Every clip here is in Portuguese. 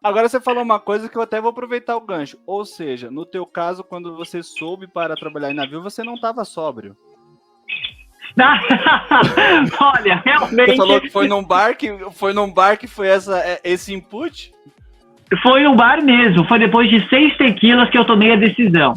Agora você falou uma coisa que eu até vou aproveitar o gancho. Ou seja, no teu caso, quando você soube para trabalhar em navio, você não estava sóbrio. Olha, realmente... Você falou que foi num bar que foi esse input? Foi no bar mesmo, foi depois de 6 tequilas que eu tomei a decisão.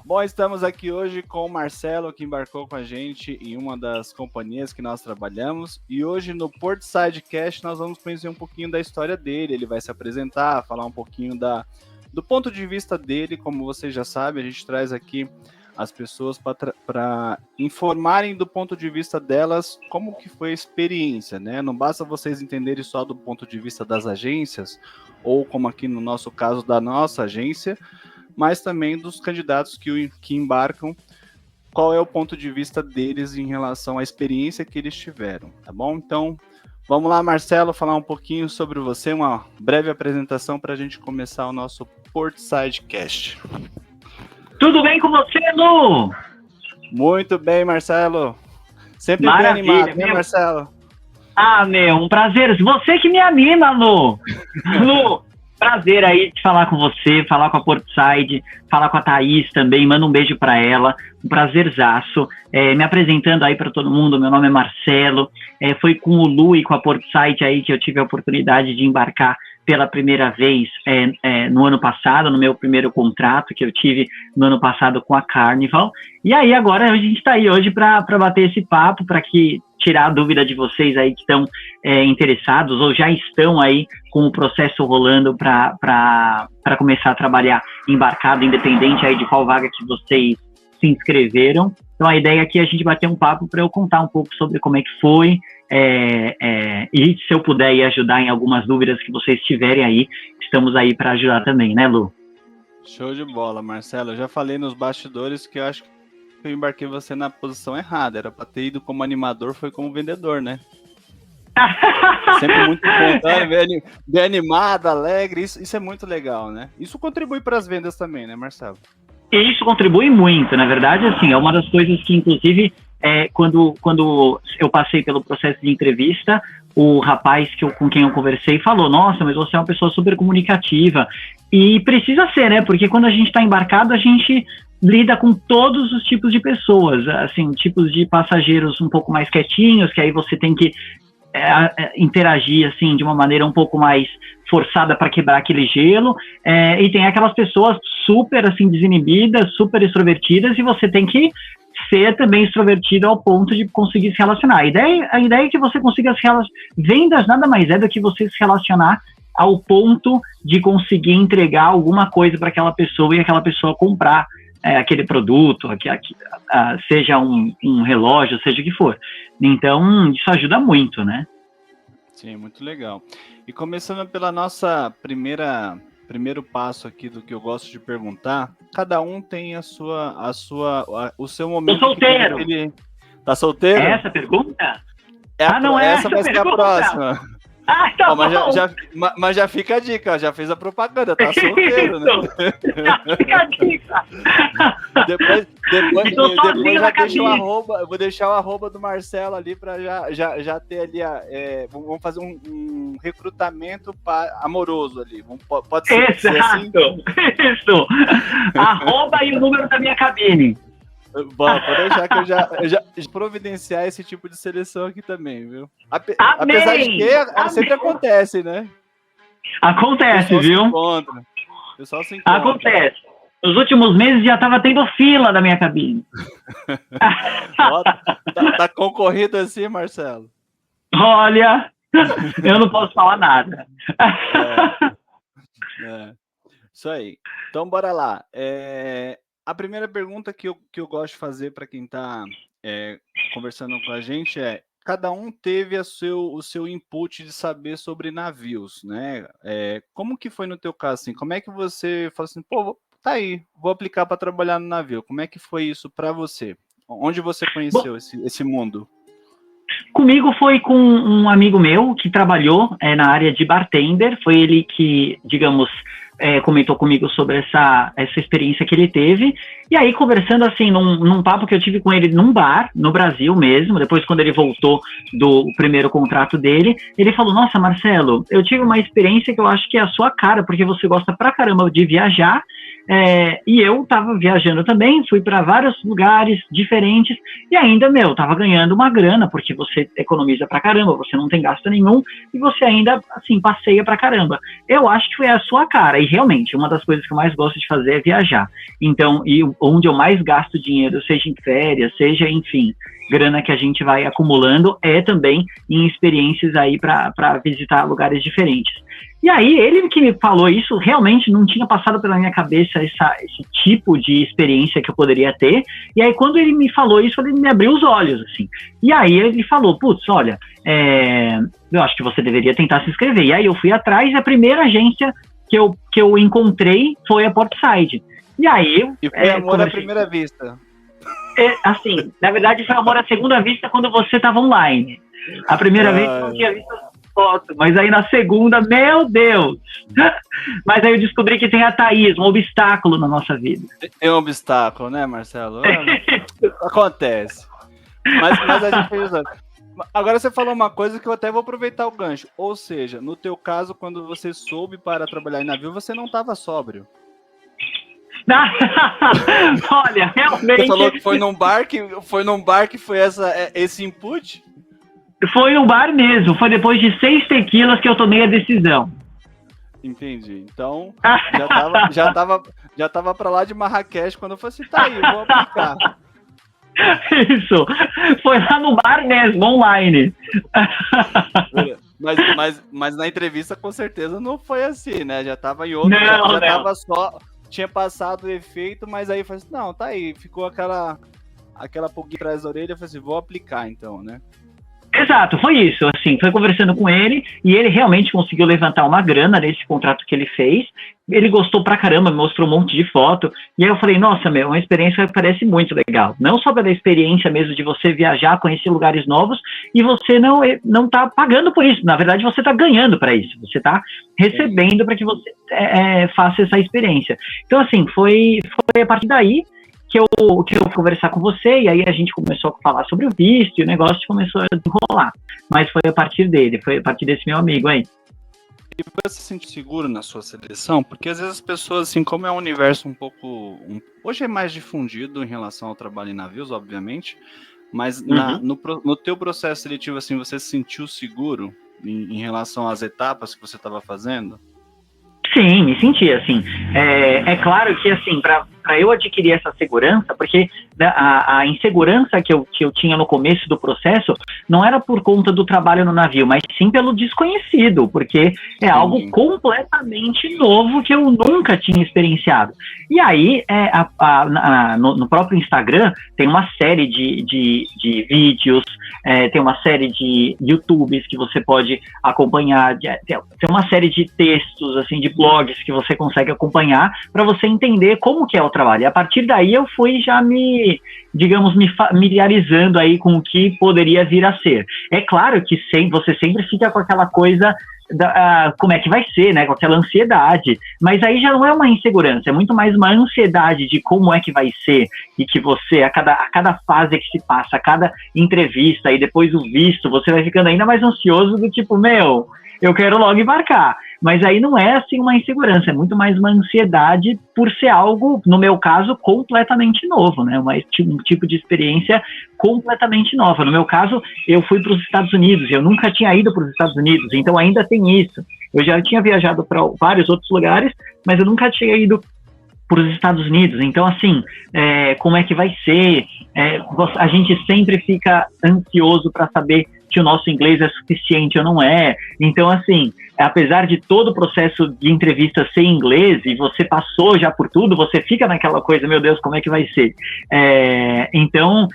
Bom, estamos aqui hoje com o Marcelo, que embarcou com a gente em uma das companhias que nós trabalhamos. E hoje no Portside Cast nós vamos conhecer um pouquinho da história dele. Ele vai se apresentar, falar um pouquinho do ponto de vista dele. Como você já sabe, a gente traz aqui as pessoas para informarem do ponto de vista delas como que foi a experiência, né? Não basta vocês entenderem só do ponto de vista das agências, ou como aqui no nosso caso da nossa agência, mas também dos candidatos que embarcam, qual é o ponto de vista deles em relação à experiência que eles tiveram, tá bom? Então, vamos lá, Marcelo, falar um pouquinho sobre você, uma breve apresentação para a gente começar o nosso Portside Cast. Tudo bem com você, Lu? Muito bem, Marcelo. Sempre Maravilha, bem animado, né, Marcelo? Ah, um prazer. Você que me anima, Lu. Lu, prazer aí de falar com você, falar com a Portside, falar com a Thaís também, manda um beijo para ela, um prazerzaço. Me apresentando aí para todo mundo, meu nome é Marcelo, foi com o Lu e com a Portside aí que eu tive a oportunidade de embarcar pela primeira vez no ano passado, no meu primeiro contrato que eu tive no ano passado com a Carnival, e aí agora a gente está aí hoje para bater esse papo, para tirar a dúvida de vocês aí que estão interessados ou já estão aí com o processo rolando para começar a trabalhar embarcado, independente aí de qual vaga que vocês se inscreveram. Então a ideia aqui é a gente bater um papo para eu contar um pouco sobre como é que foi, e se eu puder ir ajudar em algumas dúvidas que vocês tiverem aí, estamos aí para ajudar também, né, Lu? Show de bola, Marcelo. Eu já falei nos bastidores que eu acho que eu embarquei você na posição errada. Era para ter ido como animador, foi como vendedor, né? Sempre muito espontâneo, bem animado, alegre. Isso é muito legal, né? Isso contribui para as vendas também, né, Marcelo? Isso contribui muito. Na verdade, assim, é uma das coisas que, inclusive, quando eu passei pelo processo de entrevista, o rapaz com quem eu conversei falou: nossa, mas você é uma pessoa super comunicativa. E precisa ser, né? Porque quando a gente está embarcado, a gente lida com todos os tipos de pessoas, assim, tipos de passageiros um pouco mais quietinhos, que aí você tem que interagir, assim, de uma maneira um pouco mais forçada para quebrar aquele gelo, e tem aquelas pessoas super, assim, desinibidas, super extrovertidas, e você tem que ser também extrovertido ao ponto de conseguir se relacionar. A ideia é que você consiga se relacionar. Vendas nada mais é do que você se relacionar ao ponto de conseguir entregar alguma coisa para aquela pessoa e aquela pessoa comprar aquele produto, seja um relógio, seja o que for. Então, isso ajuda muito, né? Sim, muito legal. E começando pela nossa primeiro passo aqui do que eu gosto de perguntar, cada um tem o seu momento. Tô solteiro. Tá solteiro? É essa pergunta? Não é essa vai ser a próxima. Tá mas já fica a dica, já fez a propaganda, tá solteiro, né? Já fica a dica. Depois eu vou deixar o arroba do Marcelo ali para já ter ali, vamos fazer um recrutamento amoroso ali, pode ser, Exato, assim? Isso, arroba e o número da minha cabine. Bom, pode deixar que eu já providenciar esse tipo de seleção aqui também, viu? Apesar de que sempre acontece, né? Acontece, viu? O pessoal se encontra. Acontece. Nos últimos meses já estava tendo fila da minha cabine. Ó, tá concorrido assim, Marcelo? Olha, eu não posso falar nada. Isso aí. Então, bora lá. A primeira pergunta que eu gosto de fazer para quem está conversando com a gente é: cada um teve o seu input de saber sobre navios, né? Como que foi no teu caso, assim? Como é que você falou assim, pô, tá aí, vou aplicar para trabalhar no navio? Como é que foi isso para você? Onde você conheceu esse mundo? Comigo foi com um amigo meu que trabalhou na área de bartender. Foi ele que, digamos, comentou comigo sobre essa experiência que ele teve. E aí, conversando assim, num papo que eu tive com ele num bar, no Brasil mesmo, depois quando ele voltou do primeiro contrato dele, ele falou: nossa, Marcelo, eu tive uma experiência que eu acho que é a sua cara, porque você gosta pra caramba de viajar, e eu tava viajando também, fui para vários lugares diferentes, e ainda, tava ganhando uma grana, porque você economiza pra caramba, você não tem gasto nenhum, e você ainda, assim, passeia pra caramba. Eu acho que foi a sua cara, e realmente, uma das coisas que eu mais gosto de fazer é viajar. Então, e onde eu mais gasto dinheiro, seja em férias, seja, enfim, grana que a gente vai acumulando, é também em experiências aí para visitar lugares diferentes. E aí, ele que me falou isso, realmente não tinha passado pela minha cabeça esse tipo de experiência que eu poderia ter. E aí, quando ele me falou isso, ele me abriu os olhos, assim. E aí, ele falou: putz, olha, eu acho que você deveria tentar se inscrever. E aí, eu fui atrás, e a primeira agência que eu encontrei foi a Portside. E aí... E foi amor à primeira vista. Assim, na verdade, foi amor à segunda vista quando você estava online. A primeira vez eu não tinha visto foto, mas aí na segunda, meu Deus! Mas aí eu descobri que tem a Thaís, um obstáculo na nossa vida. Tem um obstáculo, né, Marcelo? Acontece. Mas a gente usa. Agora você falou uma coisa que eu até vou aproveitar o gancho. Ou seja, no teu caso, quando você soube para trabalhar em navio, você não estava sóbrio. Olha, realmente... Você falou que foi num bar que foi esse input? Foi no bar mesmo, foi depois de 6 tequilas que eu tomei a decisão. Entendi. Então, já tava pra lá de Marrakech quando eu falei assim, tá aí, eu vou aplicar. Isso, foi lá no bar mesmo, online. Mas na entrevista com certeza não foi assim, né? Já tava em outro, já tava só... Tinha passado o efeito, mas aí eu falei assim, não, tá aí, ficou aquela pulguinha atrás da orelha, eu falei assim, vou aplicar então, né? Exato, foi isso, assim, foi conversando com ele, e ele realmente conseguiu levantar uma grana nesse contrato que ele fez. Ele gostou pra caramba, me mostrou um monte de foto, e aí eu falei, nossa, uma experiência que parece muito legal, não só pela experiência mesmo de você viajar, conhecer lugares novos, e você não tá pagando por isso, na verdade você tá ganhando para isso, você tá recebendo para que você faça essa experiência. Então, assim, foi a partir daí que eu fui conversar com você, e aí a gente começou a falar sobre o visto, e o negócio começou a desenrolar. Mas foi a partir dele, foi a partir desse meu amigo aí. E você se sente seguro na sua seleção? Porque às vezes as pessoas, assim, como é um universo um pouco... hoje é mais difundido em relação ao trabalho em navios, obviamente, mas no teu processo seletivo, assim, você se sentiu seguro em relação às etapas que você estava fazendo? Sim, me senti, assim. É claro que, assim, para eu adquirir essa segurança, porque a insegurança que eu tinha no começo do processo não era por conta do trabalho no navio, mas sim pelo desconhecido, porque é algo completamente novo que eu nunca tinha experienciado. E aí, no próprio Instagram, tem uma série de vídeos, tem uma série de YouTubes que você pode acompanhar, tem uma série de textos, assim, de blogs que você consegue acompanhar para você entender como que é o trabalho. E a partir daí eu fui já me familiarizando aí com o que poderia vir a ser. É claro que você sempre fica com aquela coisa como é que vai ser, né, com aquela ansiedade, mas aí já não é uma insegurança, é muito mais uma ansiedade de como é que vai ser, e que você, a cada fase que se passa, a cada entrevista, e depois o visto, você vai ficando ainda mais ansioso do tipo, eu quero logo embarcar. Mas aí não é assim uma insegurança, é muito mais uma ansiedade por ser algo, no meu caso, completamente novo, né? Um tipo de experiência completamente nova. No meu caso, eu fui para os Estados Unidos, eu nunca tinha ido para os Estados Unidos, então ainda tem isso. Eu já tinha viajado para vários outros lugares, mas eu nunca tinha ido para os Estados Unidos. Então, assim, como é que vai ser? A gente sempre fica ansioso para saber se o nosso inglês é suficiente ou não é. Então, assim, apesar de todo o processo de entrevista ser em inglês, e você passou já por tudo, você fica naquela coisa, meu Deus, como é que vai ser? Então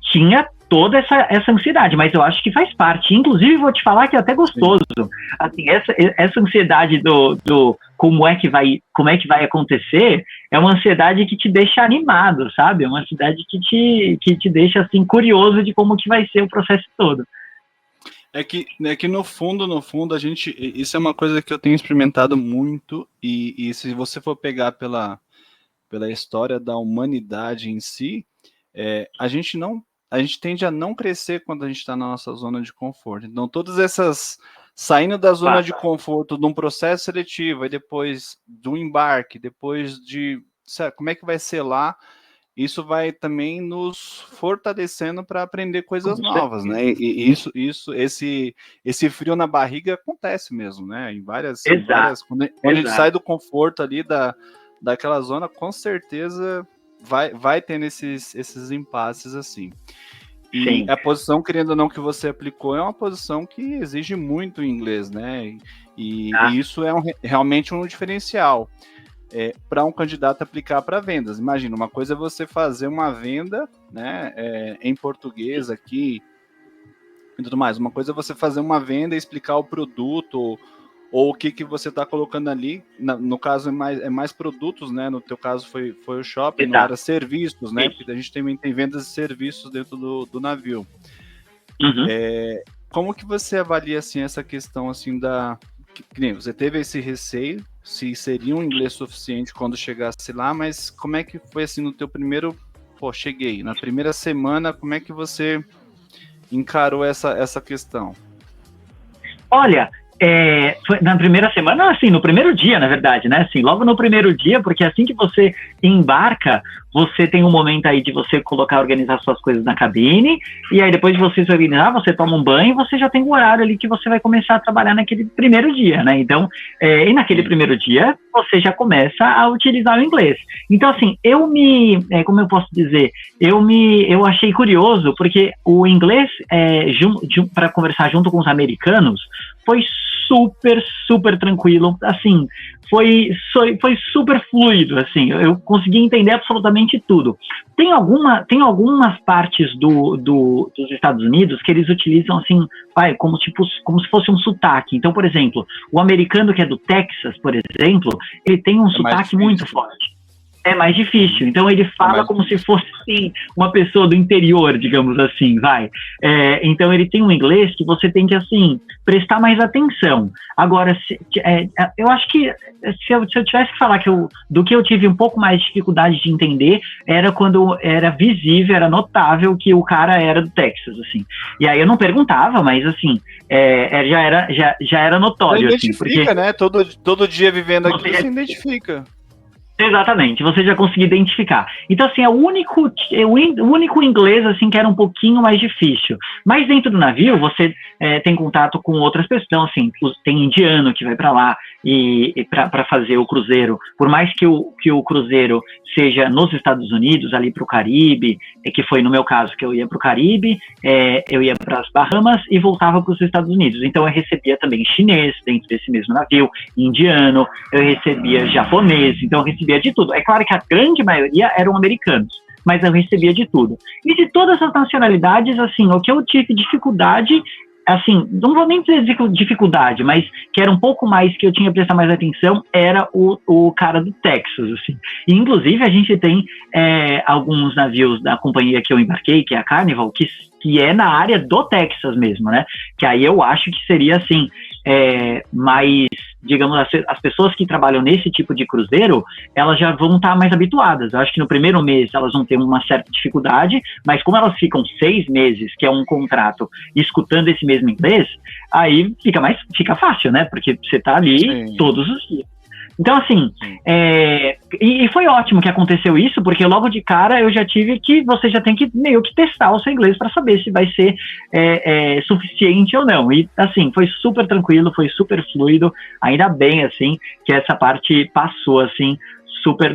tinha toda essa ansiedade, mas eu acho que faz parte. Inclusive, vou te falar que é até gostoso. Assim, essa ansiedade do como é que vai acontecer é uma ansiedade que te deixa animado, sabe? É uma ansiedade que te deixa assim curioso de como que vai ser o processo todo. É que no fundo, isso é uma coisa que eu tenho experimentado muito, e se você for pegar pela história da humanidade em si, a gente tende a não crescer quando a gente está na nossa zona de conforto. Então, todas essas saindo da zona de conforto de um processo seletivo, e depois do embarque, depois de como é que vai ser lá, isso vai também nos fortalecendo para aprender coisas novas, né? E esse frio na barriga acontece mesmo, né? Em várias quando a gente sai do conforto ali daquela zona, com certeza vai tendo esses impasses assim. E sim, a posição, querendo ou não, que você aplicou é uma posição que exige muito inglês, né? E isso é realmente um diferencial para um candidato aplicar para vendas. Imagina, uma coisa é você fazer uma venda, né, em português aqui e tudo mais. Uma coisa é você fazer uma venda e explicar o produto ou o que você está colocando ali. No caso, é mais produtos, né? No teu caso foi o shopping, não era serviços, né? Porque a gente também tem vendas de serviços dentro do navio. Uhum. Como que você avalia, assim, essa questão, assim, que nem você teve esse receio, se seria um inglês suficiente quando chegasse lá, mas como é que foi, assim, no teu primeiro... cheguei. Na primeira semana, como é que você encarou essa questão? Olha... foi na primeira semana, assim, no primeiro dia, na verdade, né, assim, logo no primeiro dia, porque assim que você embarca, você tem um momento aí de você organizar suas coisas na cabine, e aí depois de você se organizar, você toma um banho, e você já tem um horário ali que você vai começar a trabalhar naquele primeiro dia, né, então, e naquele primeiro dia, você já começa a utilizar o inglês. Então, assim, como eu posso dizer, eu achei curioso, porque o inglês, para conversar junto com os americanos, foi super, super tranquilo, assim, foi super fluido, assim, eu consegui entender absolutamente tudo. Tem algumas partes dos Estados Unidos que eles utilizam, assim, como se fosse um sotaque. Então, por exemplo, o americano que é do Texas, por exemplo, ele tem um sotaque muito forte. É mais difícil, então ele fala como se fosse assim, uma pessoa do interior, digamos assim, então ele tem um inglês que você tem que, assim, prestar mais atenção. Agora, eu acho que se eu tivesse que falar do que eu tive um pouco mais de dificuldade de entender, era quando era visível, era notável que o cara era do Texas, assim. E aí eu não perguntava, mas, assim, já era notório. Você identifica, assim, porque né? Todo dia vivendo aqui, você identifica. Exatamente, você já conseguiu identificar. Então, assim, é o único inglês, assim, que era um pouquinho mais difícil. Mas dentro do navio, você tem contato com outras pessoas, então, assim, tem indiano que vai para lá e para fazer o cruzeiro. Por mais que o cruzeiro seja nos Estados Unidos, ali para o Caribe, que foi no meu caso, que eu ia para o Caribe, eu ia para as Bahamas e voltava para os Estados Unidos. Então, eu recebia também chinês dentro desse mesmo navio, indiano, eu recebia japonês, então eu recebia de tudo. É claro que a grande maioria eram americanos, mas eu recebia de tudo. E de todas as nacionalidades, assim, o que eu tive dificuldade, assim, não vou nem dizer dificuldade, mas que era um pouco mais, que eu tinha que prestar mais atenção, era o cara do Texas, assim. E, inclusive, a gente tem alguns navios da companhia que eu embarquei, que é a Carnival, que é na área do Texas mesmo, né? Que aí eu acho que seria, assim, mais, digamos, as pessoas que trabalham nesse tipo de cruzeiro, elas já vão estar mais habituadas. Eu acho que no primeiro mês elas vão ter uma certa dificuldade, mas como elas ficam 6 meses, que é um contrato, escutando esse mesmo inglês, aí fica fácil, né? Porque você está ali Sim. todos os dias. Então, assim, e foi ótimo que aconteceu isso, porque logo de cara eu já tive que, você já tem que meio que testar o seu inglês para saber se vai ser suficiente ou não. E, assim, foi super tranquilo, foi super fluido, ainda bem, assim, que essa parte passou, assim, super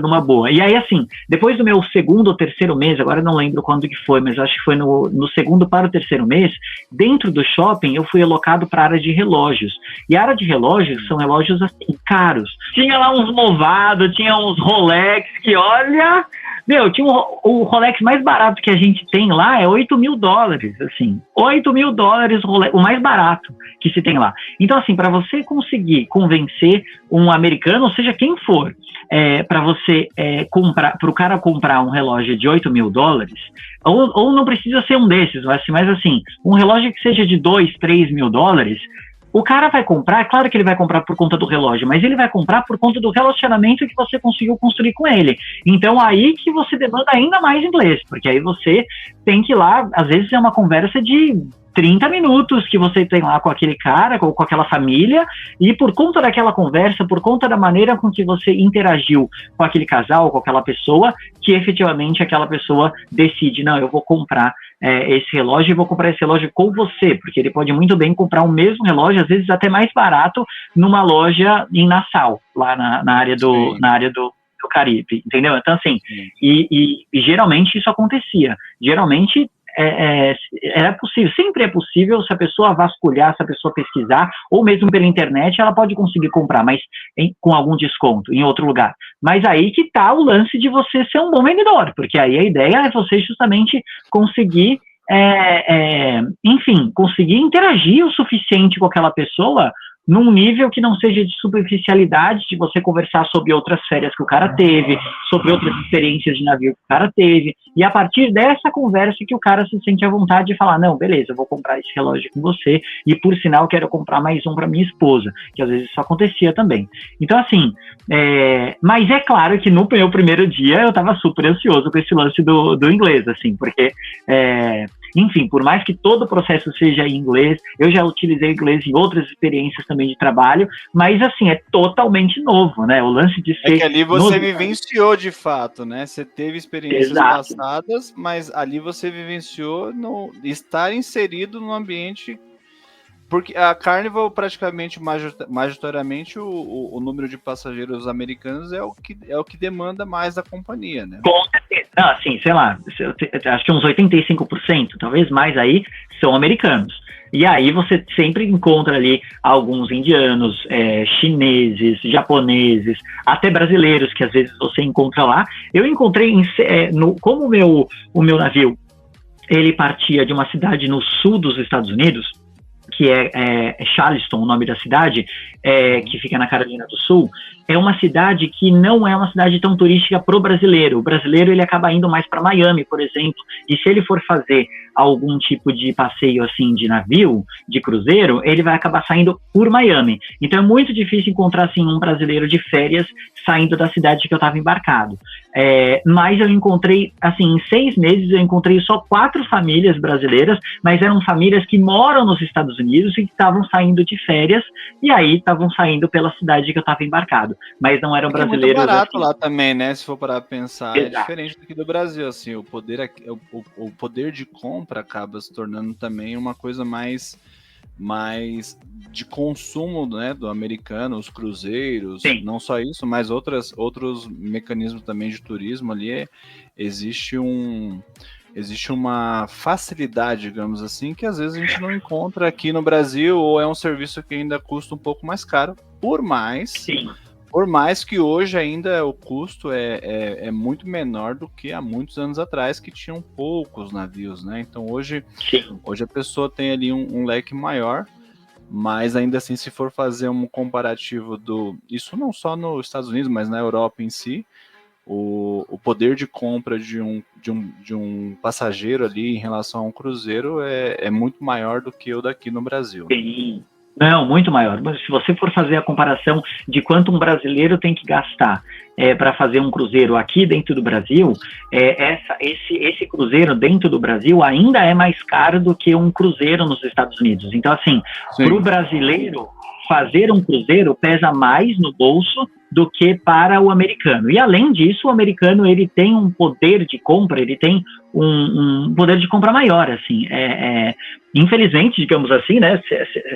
numa boa. E aí, assim, depois do meu segundo ou terceiro mês, agora eu não lembro quando que foi, mas acho que foi no segundo para o terceiro mês, dentro do shopping eu fui alocado para a área de relógios. E a área de relógios são relógios, assim, caros. Tinha lá uns Movado, tinha uns Rolex, que olha... Meu, tinha o Rolex mais barato que a gente tem lá é $8.000, assim. $8.000, o mais barato que se tem lá. Então, assim, para você conseguir convencer um americano, ou seja, quem for, para você comprar, para o cara comprar um relógio de $8.000, ou não precisa ser um desses, mas assim, um relógio que seja de $2, $3.000, o cara vai comprar, claro que ele vai comprar por conta do relógio, mas ele vai comprar por conta do relacionamento que você conseguiu construir com ele. Então, aí que você demanda ainda mais inglês, porque aí você tem que ir lá, às vezes é uma conversa de 30 minutos que você tem lá com aquele cara, com aquela família, e por conta daquela conversa, por conta da maneira com que você interagiu com aquele casal, com aquela pessoa, que efetivamente aquela pessoa decide, não, eu vou comprar esse relógio e vou comprar esse relógio com você, porque ele pode muito bem comprar o mesmo relógio, às vezes até mais barato, numa loja em Nassau, lá na área do Caribe, entendeu? Então, assim, e geralmente isso acontecia. Geralmente era possível, sempre é possível, se a pessoa vasculhar, se a pessoa pesquisar, ou mesmo pela internet, ela pode conseguir comprar, mas com algum desconto em outro lugar. Mas aí que tá o lance de você ser um bom vendedor, porque aí a ideia é você justamente conseguir, enfim, conseguir interagir o suficiente com aquela pessoa num nível que não seja de superficialidade, de você conversar sobre outras férias que o cara teve, sobre outras experiências de navio que o cara teve, e a partir dessa conversa que o cara se sente à vontade de falar, não, beleza, eu vou comprar esse relógio com você, e por sinal quero comprar mais um para minha esposa, que às vezes isso acontecia também. Então, assim, mas é claro que no meu primeiro dia eu estava super ansioso com esse lance do inglês, assim, porque... enfim, por mais que todo o processo seja em inglês, eu já utilizei inglês em outras experiências também de trabalho, mas assim, é totalmente novo, né? O lance de ser... É que ali você vivenciou de fato, né? Você teve experiências Exato. passadas, mas ali você vivenciou estar inserido no ambiente... Porque a Carnival, praticamente, majoritariamente, o número de passageiros americanos é o que demanda mais da companhia, né? Com certeza. Assim, sei lá, acho que uns 85%, talvez mais aí, são americanos. E aí você sempre encontra ali alguns indianos, chineses, japoneses, até brasileiros, que às vezes você encontra lá. Eu encontrei, como o meu navio, ele partia de uma cidade no sul dos Estados Unidos, que é Charleston, o nome da cidade, que fica na Carolina do Sul, é uma cidade que não é uma cidade tão turística para o brasileiro. O brasileiro ele acaba indo mais para Miami, por exemplo, e se ele for fazer algum tipo de passeio assim de navio, de cruzeiro, ele vai acabar saindo por Miami. Então é muito difícil encontrar assim, um brasileiro de férias saindo da cidade que eu estava embarcado. Mas eu encontrei, assim, em 6 meses eu encontrei só 4 famílias brasileiras, mas eram famílias que moram nos Estados Unidos e que estavam saindo de férias, e aí estavam saindo pela cidade que eu estava embarcado, mas não eram brasileiros. É muito barato assim. Lá também, né? Se for parar pra pensar, Exato. É diferente do que do Brasil, assim, o poder de compra acaba se tornando também uma coisa mais de consumo, né, do americano, os cruzeiros, Sim. Não só isso, mas outros mecanismos também de turismo ali, existe uma facilidade, digamos assim, que às vezes a gente não encontra aqui no Brasil, ou é um serviço que ainda custa um pouco mais caro, por mais que hoje ainda o custo é muito menor do que há muitos anos atrás, que tinham poucos navios, né? Então hoje a pessoa tem ali um leque maior, mas ainda assim, se for fazer um comparativo isso não só nos Estados Unidos, mas na Europa em si, o poder de compra de um passageiro ali em relação a um cruzeiro é muito maior do que o daqui no Brasil. Sim. Não, muito maior. Mas se você for fazer a comparação de quanto um brasileiro tem que gastar para fazer um cruzeiro aqui dentro do Brasil, esse cruzeiro dentro do Brasil ainda é mais caro do que um cruzeiro nos Estados Unidos. Então, assim, para o brasileiro, fazer um cruzeiro pesa mais no bolso do que para o americano. E, além disso, o americano ele tem um poder de compra, ele tem um poder de compra maior, assim. Infelizmente, digamos assim, né,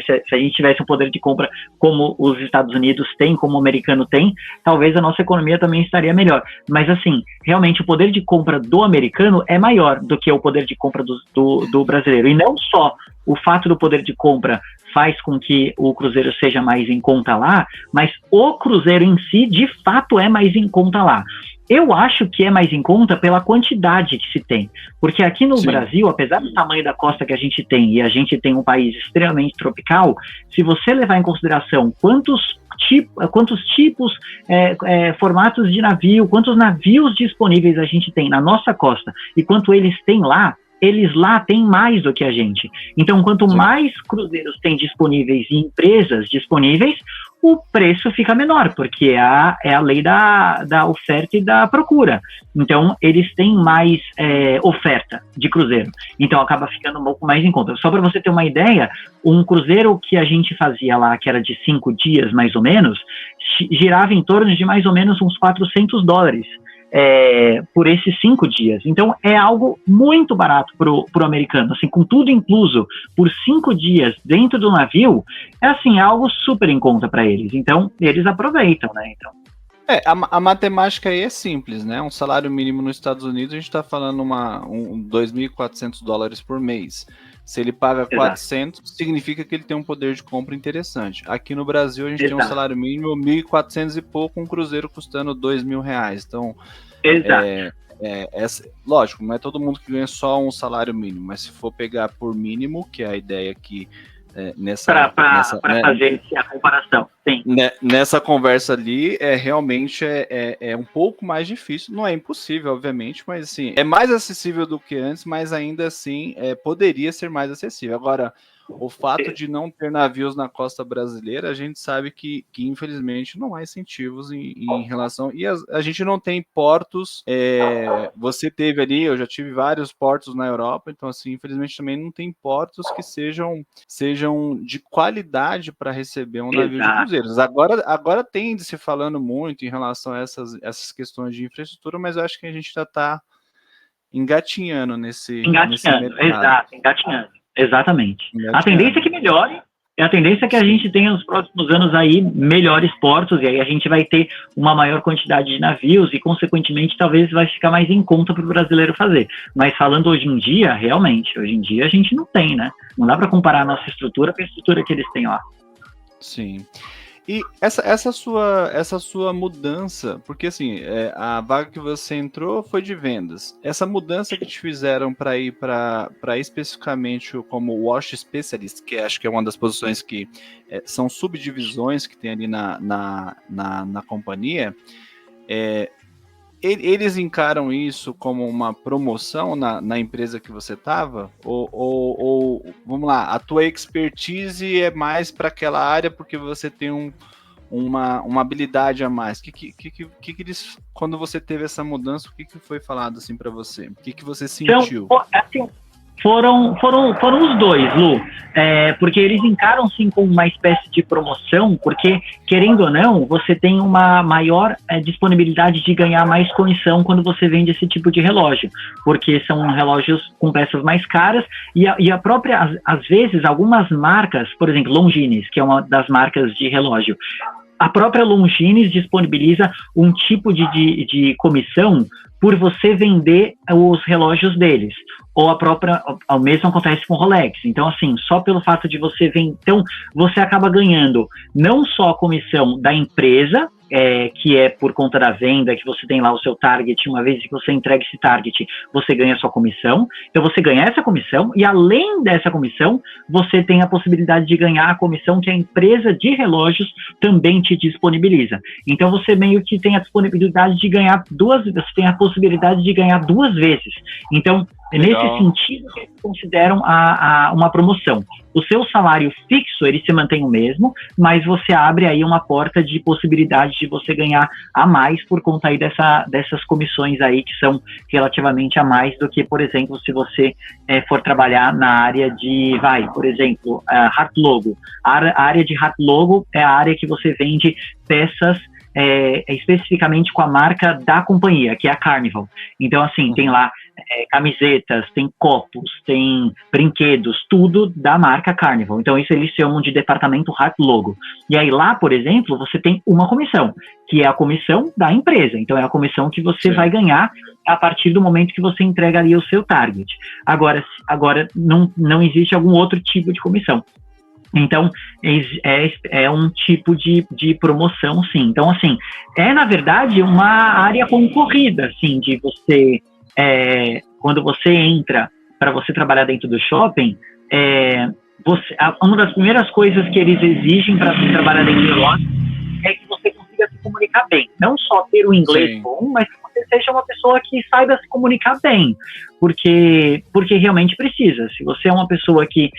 se a gente tivesse um poder de compra como os Estados Unidos têm, como o americano tem, talvez a nossa economia também estaria melhor. Mas, assim, realmente o poder de compra do americano é maior do que o poder de compra do brasileiro. E não só o fato do poder de compra faz com que o cruzeiro seja mais em conta lá, mas o cruzeiro em si, de fato, é mais em conta lá. Eu acho que é mais em conta pela quantidade que se tem, porque aqui no Brasil, apesar do tamanho da costa que a gente tem, e a gente tem um país extremamente tropical, se você levar em consideração quantos tipos, formatos de navio, quantos navios disponíveis a gente tem na nossa costa e quanto eles têm lá, eles lá têm mais do que a gente. Então, quanto mais cruzeiros tem disponíveis e empresas disponíveis, o preço fica menor, porque é a lei da oferta e da procura. Então, eles têm mais oferta de cruzeiro. Então, acaba ficando um pouco mais em conta. Só para você ter uma ideia, um cruzeiro que a gente fazia lá, que era de 5 dias, mais ou menos, girava em torno de mais ou menos uns $400. Por esses 5 dias. Então, é algo muito barato pro americano, assim, com tudo incluso, por 5 dias dentro do navio, é algo super em conta para eles. Então, eles aproveitam, né? Então, a matemática aí é simples, né? Um salário mínimo nos Estados Unidos, a gente está falando $2.400 por mês. Se ele paga 400, significa que ele tem um poder de compra interessante. Aqui no Brasil, a gente tem um salário mínimo 1.400 e pouco, um cruzeiro custando R$2.000. Então, lógico, não é todo mundo que ganha só um salário mínimo, mas se for pegar por mínimo, que é a ideia aqui para fazer a comparação, sim. Nessa conversa ali, realmente é um pouco mais difícil, não é impossível, obviamente, mas assim, é mais acessível do que antes, mas ainda assim poderia ser mais acessível. Agora, o fato de não ter navios na costa brasileira, a gente sabe que infelizmente não há incentivos em relação, e a gente não tem portos, você teve ali, eu já tive vários portos na Europa, então assim, infelizmente também não tem portos que sejam de qualidade para receber um navio de cruzeiros. Agora tem de se falando muito em relação a essas questões de infraestrutura, mas eu acho que a gente já está engatinhando nesse mercado. Exato, engatinhando. Exatamente. A tendência é que melhore, e a tendência é que a gente tenha nos próximos anos aí melhores portos, e aí a gente vai ter uma maior quantidade de navios e, consequentemente, talvez vai ficar mais em conta para o brasileiro fazer. Mas falando hoje em dia, realmente, hoje em dia a gente não tem, né? Não dá para comparar a nossa estrutura com a estrutura que eles têm lá. Sim. E essa sua mudança, porque assim, a vaga que você entrou foi de vendas. Essa mudança que te fizeram para ir para especificamente como Wash Specialist, que acho que é uma das posições que são subdivisões que tem ali na companhia, eles encaram isso como uma promoção na empresa que você estava? Ou, vamos lá, a tua expertise é mais para aquela área porque você tem uma habilidade a mais? Que eles, quando você teve essa mudança, o que foi falado assim para você? O que você sentiu? Então, assim, foram os dois, Lu, porque eles encaram sim como uma espécie de promoção, porque, querendo ou não, você tem uma maior disponibilidade de ganhar mais comissão quando você vende esse tipo de relógio, porque são relógios com peças mais caras, e a própria, às vezes, algumas marcas, por exemplo, Longines, que é uma das marcas de relógio, a própria Longines disponibiliza um tipo de comissão por você vender os relógios deles. Ou o mesmo acontece com o Rolex. Então, assim, só pelo fato de você vender, então, você acaba ganhando não só a comissão da empresa, que é por conta da venda, que você tem lá o seu target, uma vez que você entrega esse target, você ganha a sua comissão. Então, você ganha essa comissão, e além dessa comissão, você tem a possibilidade de ganhar a comissão que a empresa de relógios também te disponibiliza. Então, você meio que tem a disponibilidade de ganhar você tem a possibilidade de ganhar 2 vezes. Então, É nesse sentido que eles consideram uma promoção. O seu salário fixo, ele se mantém o mesmo, mas você abre aí uma porta de possibilidade de você ganhar a mais por conta aí dessas comissões aí que são relativamente a mais do que, por exemplo, se você for trabalhar na área de, por exemplo, Heart Logo. A área de Heart Logo é a área que você vende peças especificamente com a marca da companhia, que é a Carnival. Então, assim, tem lá camisetas, tem copos, tem brinquedos, tudo da marca Carnival. Então, isso eles chamam de departamento Heart Logo. E aí lá, por exemplo, você tem uma comissão, que é a comissão da empresa. Então, é a comissão que você vai ganhar a partir do momento que você entrega ali o seu target. Agora não existe algum outro tipo de comissão. Então, é um tipo de promoção, sim. Então, assim, na verdade, uma área concorrida, assim, de você, quando você entra para você trabalhar dentro do shopping, uma das primeiras coisas que eles exigem para você trabalhar dentro do loja é que você consiga se comunicar bem. Não só ter o inglês bom, mas que você seja uma pessoa que saiba se comunicar bem. Porque realmente precisa. Se você é uma pessoa que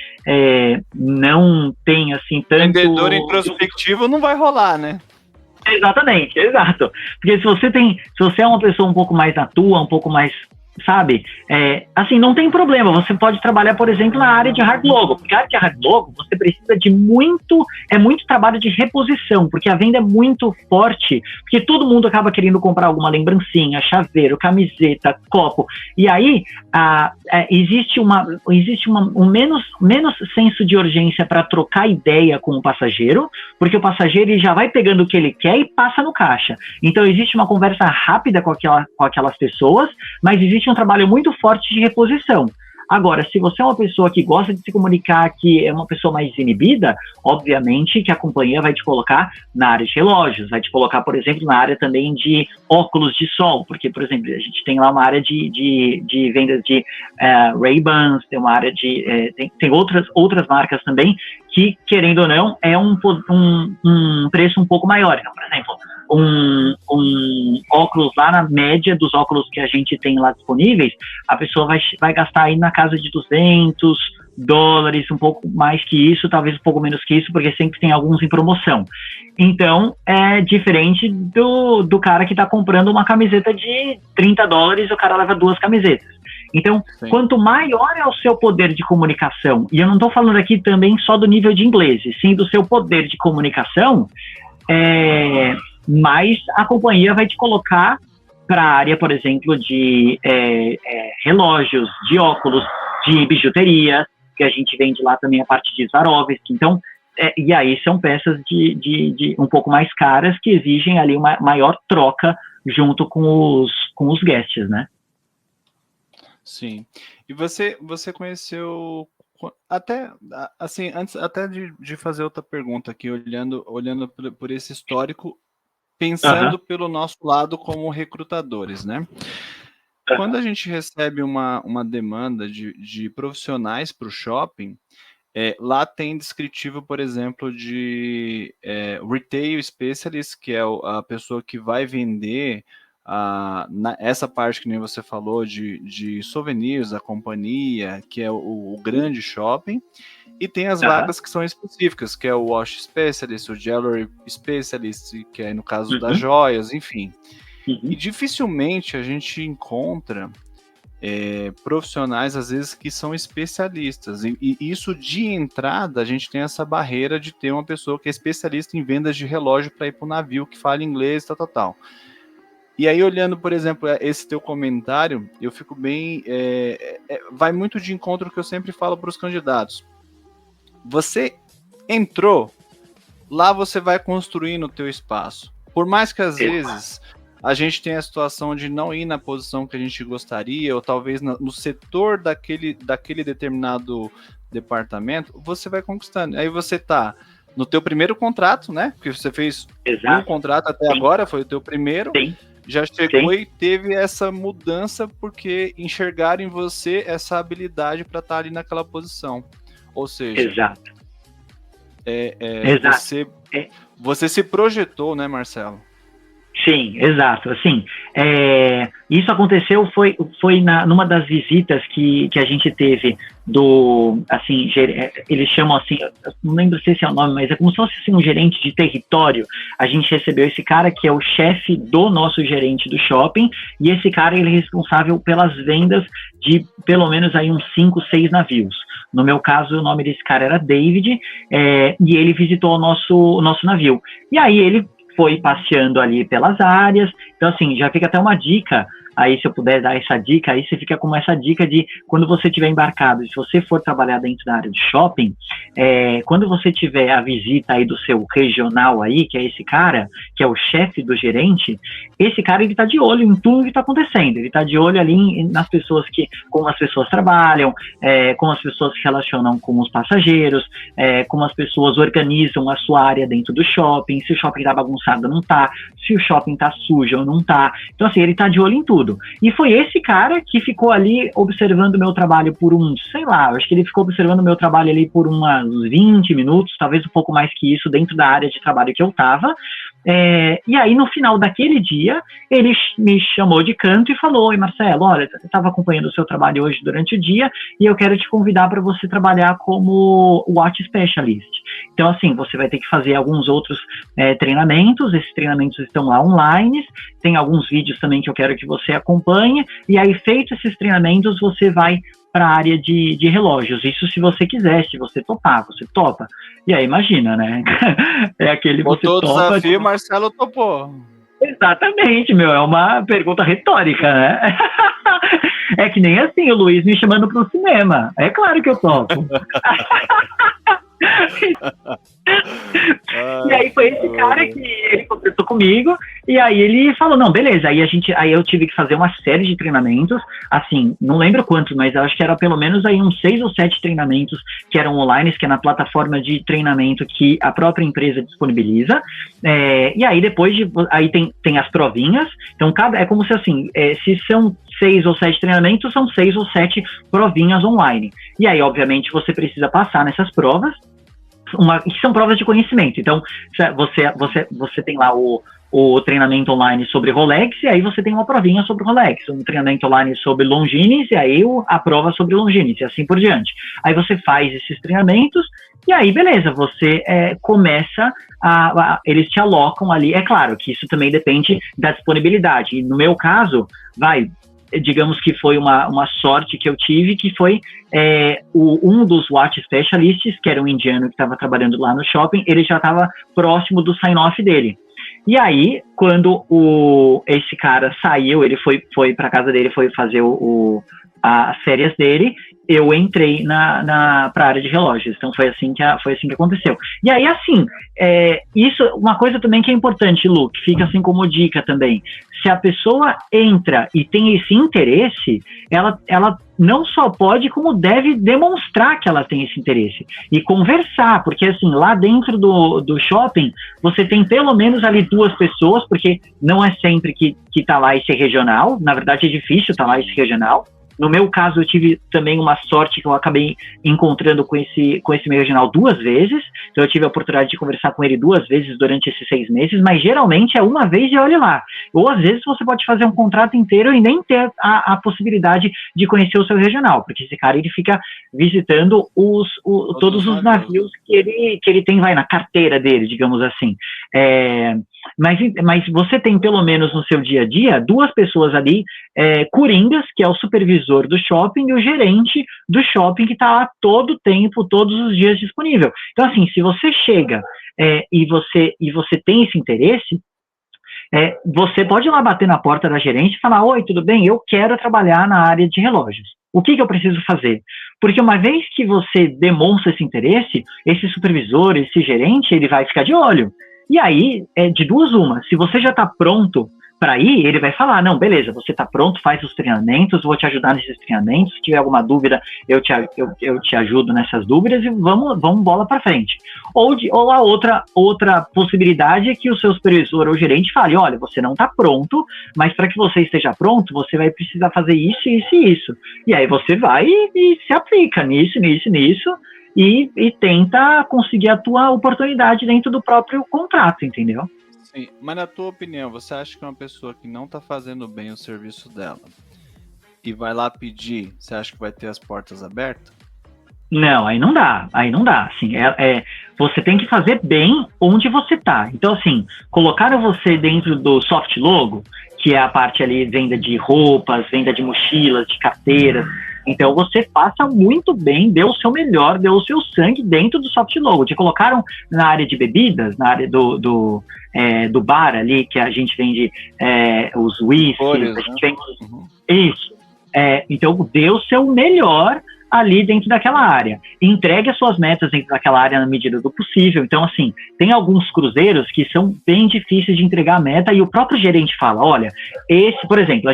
não tem, assim, tanto... Vendedor introspectivo não vai rolar, né? Exatamente, exato. Porque se você é uma pessoa um pouco mais na tua, um pouco mais, sabe? Assim, não tem problema. Você pode trabalhar, por exemplo, na área de Heart Logo. Porque a área de Heart Logo, você precisa de muito trabalho de reposição, porque a venda é muito forte, porque todo mundo acaba querendo comprar alguma lembrancinha, chaveiro, camiseta, copo. E aí, existe um menos senso de urgência para trocar ideia com o passageiro, porque o passageiro ele já vai pegando o que ele quer e passa no caixa. Então, existe uma conversa rápida com aquelas pessoas, mas existe um trabalho muito forte de reposição. Agora, se você é uma pessoa que gosta de se comunicar, que é uma pessoa mais inibida, obviamente que a companhia vai te colocar na área de relógios, vai te colocar, por exemplo, na área também de óculos de sol, porque, por exemplo, a gente tem lá uma área de vendas de Ray-Bans, tem uma área de... tem outras marcas também que, querendo ou não, é um preço um pouco maior. Então, por exemplo, um óculos lá na média dos óculos que a gente tem lá disponíveis, a pessoa vai gastar aí na casa de $200, um pouco mais que isso, talvez um pouco menos que isso, porque sempre tem alguns em promoção. Então, é diferente do cara que está comprando uma camiseta de $30, o cara leva 2 camisetas. Então, quanto maior é o seu poder de comunicação, e eu não estou falando aqui também só do nível de inglês, e sim do seu poder de comunicação, mais a companhia vai te colocar para a área, por exemplo, de relógios, de óculos, de bijuteria, que a gente vende lá também a parte de Swarovski. Então, e aí são peças de um pouco mais caras que exigem ali uma maior troca junto com os guests, né? Sim. E você conheceu até assim, antes até de fazer outra pergunta aqui, olhando por esse histórico, pensando pelo nosso lado como recrutadores, né? Quando a gente recebe uma demanda de profissionais para o shopping, lá tem descritivo, por exemplo, de Retail Specialist, que é a pessoa que vai vender essa parte que nem você falou de souvenirs da companhia, que é o grande shopping, e tem as vagas que são específicas, que é o Wash Specialist, o Jewelry Specialist, que é no caso das joias, enfim. E dificilmente a gente encontra profissionais, às vezes, que são especialistas. E isso de entrada, a gente tem essa barreira de ter uma pessoa que é especialista em vendas de relógio para ir para o navio, que fala inglês, tal. E aí, olhando, por exemplo, esse teu comentário, eu fico bem... vai muito de encontro que eu sempre falo para os candidatos. Você entrou, lá você vai construir no teu espaço. Por mais que, às vezes, a gente tenha a situação de não ir na posição que a gente gostaria, ou talvez no setor daquele determinado departamento, você vai conquistando. Aí você está no teu primeiro contrato, né? Porque você fez um contrato até agora, foi o teu primeiro. Já chegou e teve essa mudança porque enxergaram em você essa habilidade para estar ali naquela posição. Ou seja, Exato. Você se projetou, né, Marcelo? Sim, exato. Assim, isso aconteceu foi numa das visitas que a gente teve do, assim, eles chamam assim, não lembro se esse é o nome, mas é como se fosse assim, um gerente de território. A gente recebeu esse cara que é o chefe do nosso gerente do shopping, e esse cara ele é responsável pelas vendas de pelo menos aí uns 5, 6 navios. No meu caso, o nome desse cara era David, e ele visitou o nosso navio. E aí ele foi passeando ali pelas áreas. Então, assim, já fica até uma dica. Aí, se eu puder dar essa dica, aí você fica com essa dica de quando você estiver embarcado, se você for trabalhar dentro da área de shopping, quando você tiver a visita aí do seu regional aí, que é esse cara, que é o chefe do gerente, esse cara, ele tá de olho em tudo que tá acontecendo, ele tá de olho ali nas pessoas como as pessoas trabalham, como as pessoas se relacionam com os passageiros, como as pessoas organizam a sua área dentro do shopping, se o shopping tá bagunçado ou não tá, se o shopping tá sujo ou não tá. Então, assim, ele tá de olho em tudo. E foi esse cara que ficou ali observando o meu trabalho por acho que ele ficou observando o meu trabalho ali por uns 20 minutos, talvez um pouco mais que isso, dentro da área de trabalho que eu tava. E aí, no final daquele dia, ele me chamou de canto e falou: Oi, Marcelo, olha, eu estava acompanhando o seu trabalho hoje durante o dia e eu quero te convidar para você trabalhar como Watch Specialist. Então, assim, você vai ter que fazer alguns outros treinamentos, esses treinamentos estão lá online, tem alguns vídeos também que eu quero que você acompanhe, e aí, feitos esses treinamentos, você vai para a área de relógios. Isso se você quiser, se você topar, você topa. E aí, imagina, né? É aquele botou você topa... o desafio, Marcelo topou. Exatamente, meu, é uma pergunta retórica, né? É que nem assim, o Luiz me chamando para o cinema. É claro que eu topo. E aí foi esse cara que ele conversou comigo, e aí ele falou, não, beleza, aí eu tive que fazer uma série de treinamentos, assim, não lembro quantos, mas eu acho que era pelo menos aí uns 6 ou 7 treinamentos que eram online, que é na plataforma de treinamento que a própria empresa disponibiliza, e aí depois aí tem as provinhas, então é como se assim, se são 6 ou 7 treinamentos, são 6 ou 7 provinhas online. E aí, obviamente, você precisa passar nessas provas, que são provas de conhecimento. Então, você tem lá o treinamento online sobre Rolex, e aí você tem uma provinha sobre Rolex, um treinamento online sobre Longines, e aí a prova sobre Longines, e assim por diante. Aí você faz esses treinamentos, e aí, beleza, você começa eles te alocam ali. É claro que isso também depende da disponibilidade. E no meu caso, digamos que foi uma sorte que eu tive, que foi um dos Watch Specialists, que era um indiano que estava trabalhando lá no shopping, ele já estava próximo do sign-off dele. E aí, quando esse cara saiu, ele foi para casa dele, foi fazer as férias dele, eu entrei para a área de relógios. Então foi assim que aconteceu. E aí, assim, isso, uma coisa também que é importante, Lu, que fica assim como dica também. Se a pessoa entra e tem esse interesse, ela não só pode, como deve demonstrar que ela tem esse interesse. E conversar, porque assim, lá dentro do shopping, você tem pelo menos ali 2 pessoas, porque não é sempre que tá lá esse regional, na verdade é difícil tá lá esse regional. No meu caso, eu tive também uma sorte que eu acabei encontrando com esse meu regional 2 vezes. Então, eu tive a oportunidade de conversar com ele 2 vezes durante esses 6 meses, mas geralmente é uma vez e olhe lá. Ou, às vezes, você pode fazer um contrato inteiro e nem ter a possibilidade de conhecer o seu regional, porque esse cara, ele fica visitando todos os navios que ele tem, na carteira dele, digamos assim. Mas você tem, pelo menos no seu dia a dia, 2 pessoas ali, coringas, que é o supervisor do shopping e o gerente do shopping, que está lá todo o tempo, todos os dias disponível. Então, assim, se você chega e você tem esse interesse, você pode ir lá bater na porta da gerente e falar: oi, tudo bem? Eu quero trabalhar na área de relógios. O que eu preciso fazer? Porque uma vez que você demonstra esse interesse, esse supervisor, esse gerente, ele vai ficar de olho. E aí, de 2 uma, se você já está pronto para ir, ele vai falar: não, beleza, você está pronto, faz os treinamentos, vou te ajudar nesses treinamentos, se tiver alguma dúvida, eu te ajudo nessas dúvidas e vamos bola para frente. Ou a outra possibilidade é que o seu supervisor ou gerente fale: olha, você não está pronto, mas para que você esteja pronto, você vai precisar fazer isso, isso e isso. E aí você vai e se aplica nisso, e tenta conseguir a tua oportunidade dentro do próprio contrato, entendeu? Sim, mas na tua opinião, você acha que uma pessoa que não tá fazendo bem o serviço dela e vai lá pedir, você acha que vai ter as portas abertas? Não, aí não dá, assim, você tem que fazer bem onde você tá. Então, assim, colocaram você dentro do soft logo, que é a parte ali, venda de roupas, venda de mochilas, de carteiras, então você faça muito bem, dê o seu melhor, dê o seu sangue dentro do soft logo. Te colocaram na área de bebidas, na área do bar ali, que a gente vende os whiskies, a gente vende isso. Então, dê o seu melhor ali dentro daquela área. Entregue as suas metas dentro daquela área na medida do possível. Então, assim, tem alguns cruzeiros que são bem difíceis de entregar a meta e o próprio gerente fala, olha, por exemplo, a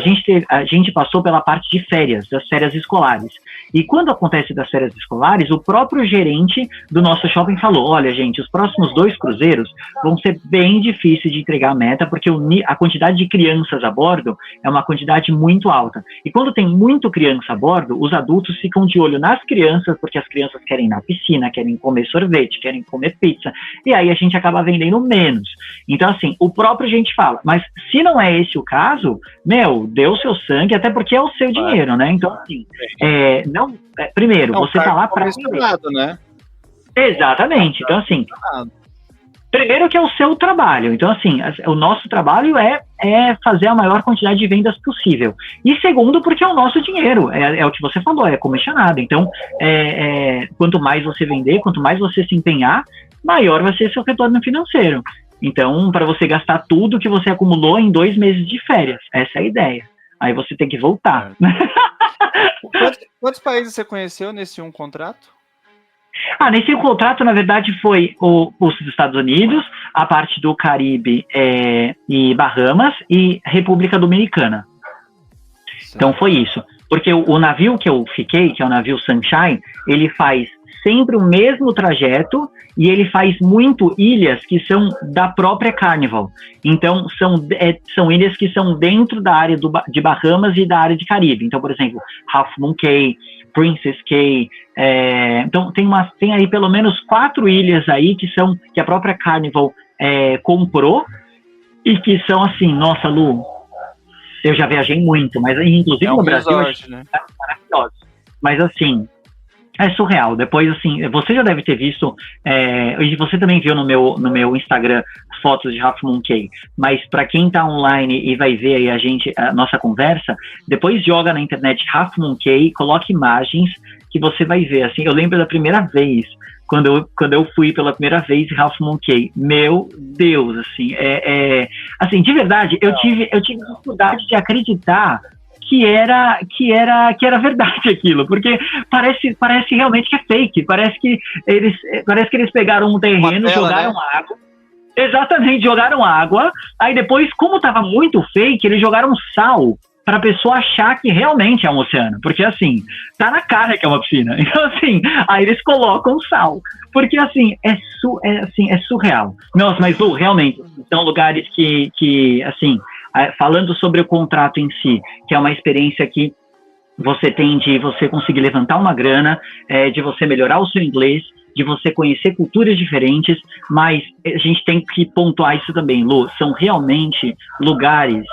gente passou pela parte de férias, das férias escolares. E quando acontece das férias escolares, o próprio gerente do nosso shopping falou, olha, gente, os próximos 2 cruzeiros vão ser bem difíceis de entregar a meta, porque a quantidade de crianças a bordo é uma quantidade muito alta. E quando tem muito criança a bordo, os adultos ficam de olho nas crianças, porque as crianças querem ir na piscina, querem comer sorvete, querem comer pizza, e aí a gente acaba vendendo menos. Então, assim, o próprio gente fala, mas se não é esse o caso, dê o seu sangue, até porque é o seu dinheiro, né? Então, assim, primeiro, você tá lá para né? Exatamente. Então, assim, primeiro que é o seu trabalho. Então, assim, o nosso trabalho é fazer a maior quantidade de vendas possível. E segundo, porque é o nosso dinheiro. É o que você falou, é comissionado. Então, quanto mais você vender, quanto mais você se empenhar, maior vai ser seu retorno financeiro. Então, para você gastar tudo que você acumulou em 2 meses de férias. Essa é a ideia. Aí você tem que voltar. Quantos países você conheceu nesse contrato? Nesse contrato, na verdade, foi os Estados Unidos, a parte do Caribe e Bahamas e República Dominicana. Certo. Então foi isso. Porque o navio que eu fiquei, que é o navio Sunshine, ele faz sempre o mesmo trajeto e ele faz muito ilhas que são da própria Carnival. Então, são ilhas que são dentro da área de Bahamas e da área de Caribe. Então, por exemplo, Half Moon Cay, Princess Cay. Então, tem aí pelo menos 4 ilhas aí que a própria Carnival comprou e que são assim, nossa, Lu, eu já viajei muito, mas inclusive no Brasil, né? É maravilhoso. Mas assim, é surreal. Depois, assim, você já deve ter visto, e você também viu no meu Instagram fotos de Half Moon Cay, mas para quem tá online e vai ver aí a nossa conversa, depois joga na internet Half Moon Cay, coloque imagens que você vai ver. Assim, eu lembro da primeira vez, quando eu fui pela primeira vez em Half Moon Cay, meu Deus, assim, assim, de verdade, eu tive dificuldade de acreditar que era verdade aquilo, porque parece realmente que é fake, parece que eles pegaram um terreno, jogaram água, exatamente, jogaram água, aí depois, como tava muito fake, eles jogaram sal para a pessoa achar que realmente é um oceano, porque assim, tá na cara que é uma piscina, então assim, aí eles colocam sal, porque assim, é surreal. Nossa, mas Lu, realmente, são lugares que assim, falando sobre o contrato em si, que é uma experiência que você tem de você conseguir levantar uma grana, de você melhorar o seu inglês, de você conhecer culturas diferentes, mas a gente tem que pontuar isso também, Lu, são realmente lugares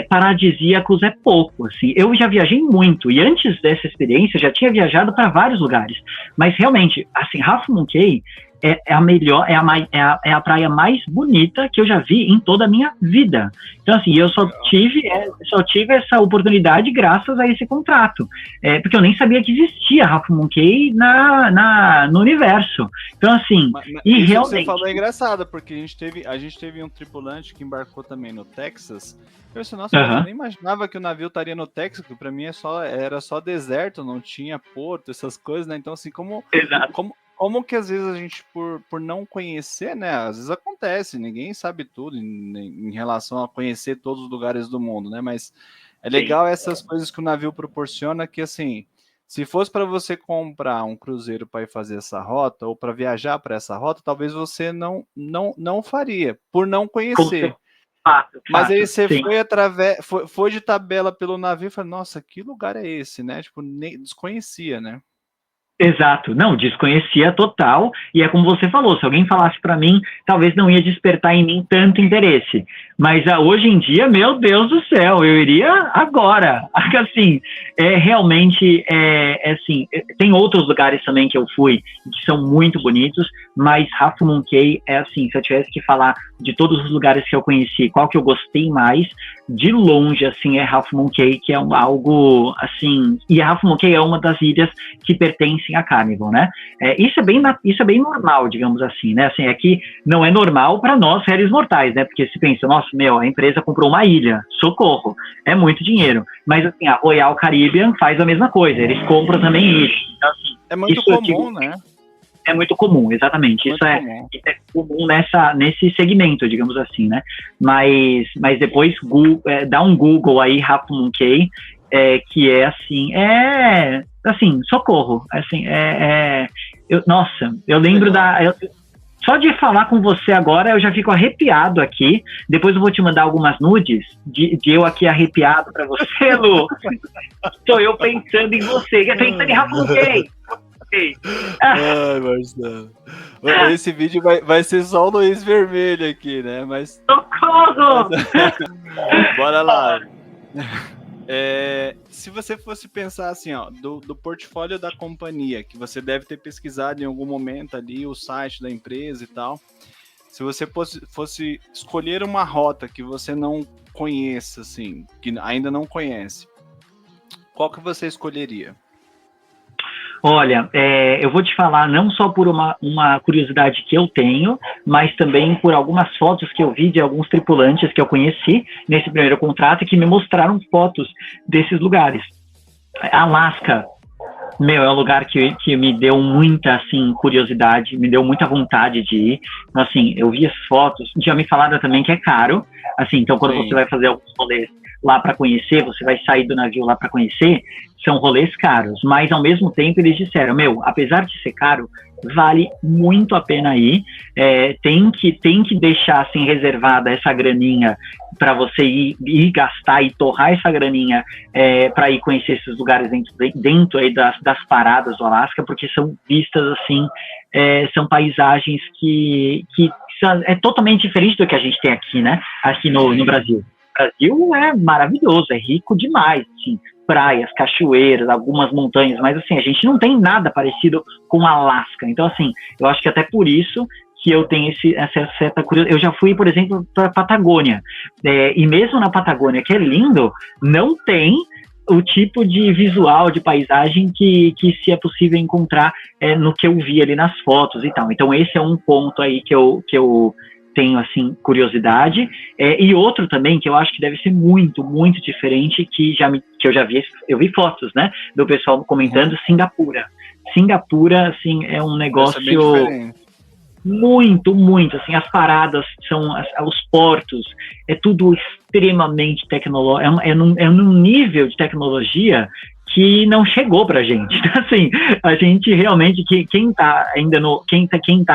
paradisíacos, é pouco, assim. Eu já viajei muito, e antes dessa experiência já tinha viajado para vários lugares, mas realmente, assim, Half Moon Cay é a melhor, é a praia mais bonita que eu já vi em toda a minha vida. Então, assim, eu só tive essa oportunidade graças a esse contrato, porque eu nem sabia que existia Half Moon Cay no universo. Então, assim, mas e realmente... Você falou é engraçado, porque a gente teve um tripulante que embarcou também no Texas. Eu pensei, nossa, eu nem imaginava que o navio estaria no Texas, que para mim era só deserto, não tinha porto, essas coisas, né? Então, assim, como que às vezes a gente, por não conhecer, né? Às vezes acontece, ninguém sabe tudo em relação a conhecer todos os lugares do mundo, né? Mas é legal essas coisas que o navio proporciona, que assim, se fosse para você comprar um cruzeiro para ir fazer essa rota, ou para viajar para essa rota, talvez você não faria, por não conhecer. Mas aí você foi de tabela pelo navio e falou, nossa, que lugar é esse, né? Tipo, nem desconhecia, né? Exato, não, desconhecia total, e é como você falou, se alguém falasse para mim, talvez não ia despertar em mim tanto interesse, mas hoje em dia, meu Deus do céu, eu iria agora, assim, realmente, assim, tem outros lugares também que eu fui, que são muito bonitos, mas Half Moon Cay é assim, se eu tivesse que falar de todos os lugares que eu conheci, qual que eu gostei mais, de longe, assim, é Half Moon Cay, que é algo, assim, e Half Moon Cay é uma das ilhas que pertencem a Carnival, né? Isso é bem normal, digamos assim, né? Assim, é que não é normal para nós, réis mortais, né? Porque se pensa, nossa, a empresa comprou uma ilha, socorro, é muito dinheiro. Mas, assim, a Royal Caribbean faz a mesma coisa, eles compram também isso. Então, assim, é muito comum, né? É muito comum, exatamente. Isso é comum nesse segmento, digamos assim, né? Mas depois dá um Google aí, Half Moon Cay, que é assim, socorro. Assim, nossa, eu lembro só de falar com você agora, eu já fico arrepiado aqui. Depois eu vou te mandar algumas nudes de eu aqui arrepiado pra você, Lu. Estou eu pensando em você, pensando em Half Moon Cay. Ai, Marcelo. Esse vídeo vai ser só o Luiz Vermelho aqui, né? Mas... Socorro! Bora lá. Se você fosse pensar assim, ó, do portfólio da companhia, que você deve ter pesquisado em algum momento ali, o site da empresa e tal, se você fosse escolher uma rota que você não conheça, assim, que ainda não conhece, qual que você escolheria? Olha, eu vou te falar não só por uma curiosidade que eu tenho, mas também por algumas fotos que eu vi de alguns tripulantes que eu conheci nesse primeiro contrato e que me mostraram fotos desses lugares. Alasca, é um lugar que me deu muita, assim, curiosidade, me deu muita vontade de ir. Assim, eu vi as fotos, já me falaram também que é caro, assim, então quando você vai fazer alguns rolês lá para conhecer, você vai sair do navio lá para conhecer, são rolês caros, mas ao mesmo tempo eles disseram, apesar de ser caro, vale muito a pena ir, tem que deixar assim reservada essa graninha para você ir gastar e torrar essa graninha para ir conhecer esses lugares dentro aí das paradas do Alasca, porque são vistas assim, são paisagens que é totalmente diferente do que a gente tem aqui, né? Aqui no Brasil. O Brasil é maravilhoso, é rico demais, assim, praias, cachoeiras, algumas montanhas, mas assim, a gente não tem nada parecido com Alasca. Então, assim, eu acho que até por isso que eu tenho essa certa curiosidade. Eu já fui, por exemplo, para a Patagônia, e mesmo na Patagônia, que é lindo, não tem o tipo de visual, de paisagem que se é possível encontrar no que eu vi ali nas fotos e tal. Então, esse é um ponto aí que eu tenho, assim, curiosidade, e outro também que eu acho que deve ser muito, muito diferente, que eu já vi, eu vi fotos, né, do pessoal comentando, Singapura, assim, é um negócio muito, muito, assim, as paradas são, os portos, é tudo extremamente tecnológico, é num nível de tecnologia que não chegou pra gente. Então, assim, a gente realmente, quem tá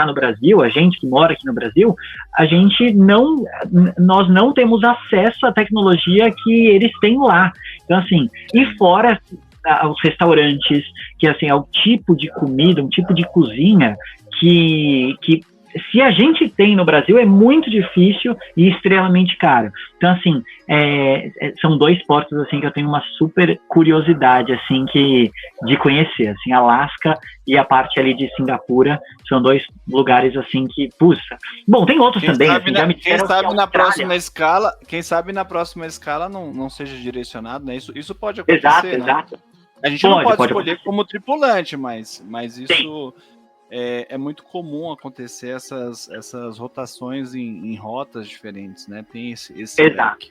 no Brasil, a gente que mora aqui no Brasil, nós não temos acesso à tecnologia que eles têm lá. Então, assim, e fora os restaurantes, que, assim, é o tipo de comida, um tipo de cozinha que se a gente tem no Brasil, é muito difícil e extremamente caro. Então, assim, são dois portos, assim, que eu tenho uma super curiosidade, assim, de conhecer, assim, Alasca e a parte ali de Singapura, são dois lugares, assim, que, puxa. Bom, tem outros também, assim, quem sabe na próxima escala não seja direcionado, né? Isso pode acontecer, Exato. A gente não pode escolher como tripulante, mas isso... É muito comum acontecer essas rotações em rotas diferentes, né? Tem esse Exato.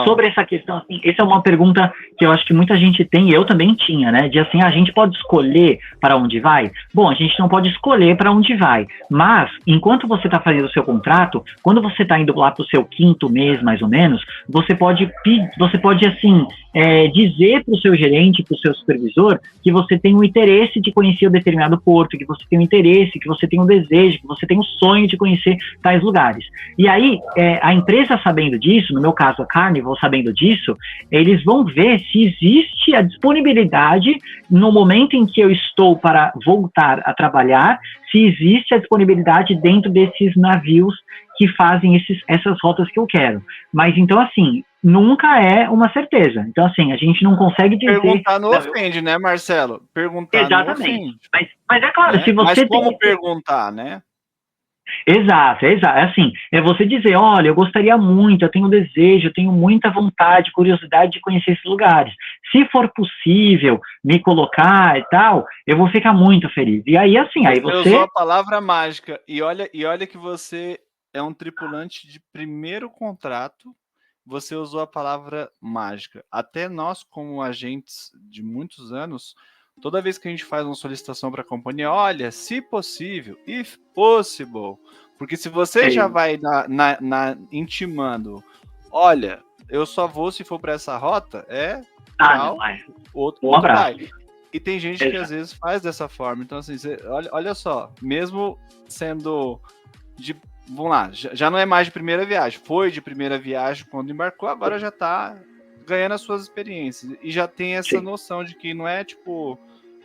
Sobre essa questão, assim, essa é uma pergunta que eu acho que muita gente tem, e eu também tinha, né? De assim, a gente pode escolher para onde vai? Bom, a gente não pode escolher para onde vai, mas enquanto você está fazendo o seu contrato, quando você está indo lá para o seu 5º mês, mais ou menos, você pode assim, dizer para o seu gerente, para o seu supervisor, que você tem um interesse de conhecer um determinado porto, que você tem um interesse, que você tem um desejo, que você tem um sonho de conhecer tais lugares. E aí, a empresa, sabendo disso, no meu meu caso, a Carnival, sabendo disso, eles vão ver se existe a disponibilidade no momento em que eu estou para voltar a trabalhar, se existe a disponibilidade dentro desses navios que fazem essas rotas que eu quero. Mas, então, assim, nunca é uma certeza. Então, assim, a gente não consegue dizer... Perguntar não ofende, né, Marcelo? Perguntar exatamente. não ofende. Mas é claro, né? se você... Mas como perguntar, né? Exato. Assim, é você dizer, olha, eu gostaria muito, eu tenho desejo, eu tenho muita vontade, curiosidade de conhecer esses lugares. Se for possível me colocar e tal, eu vou ficar muito feliz. E aí, assim, você usou a palavra mágica, e olha que você é um tripulante de primeiro contrato, você usou a palavra mágica. Até nós, como agentes de muitos anos, toda vez que a gente faz uma solicitação para a companhia, olha, se possível, if possible, porque se você já vai intimando, olha, eu só vou se for para essa rota, tchau, outro vai. E tem gente que às vezes faz dessa forma. Então, assim, olha só, mesmo sendo vamos lá, já não é mais de primeira viagem, foi de primeira viagem quando embarcou, agora já está ganhando as suas experiências e já tem essa noção de que não é tipo,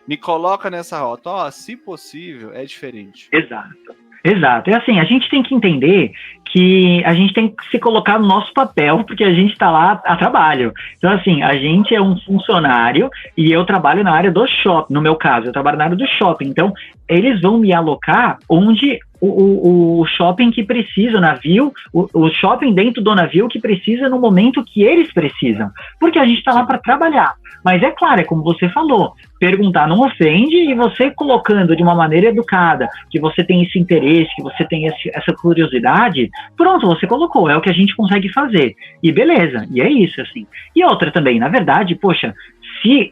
me coloca nessa rota, se possível, é diferente. Exato. É assim, a gente tem que entender que a gente tem que se colocar no nosso papel, porque a gente está lá a trabalho. Então, assim, a gente é um funcionário e eu trabalho na área do shopping. No meu caso, eu trabalho na área do shopping. Então, eles vão me alocar onde o shopping que precisa, o navio, o shopping dentro do navio que precisa no momento que eles precisam. Porque a gente está lá para trabalhar. Mas é claro, é como você falou, perguntar não ofende, e você colocando de uma maneira educada, que você tem esse interesse, que você tem essa curiosidade, pronto, você colocou, é o que a gente consegue fazer. E beleza, e é isso, assim. E outra também, na verdade, poxa, se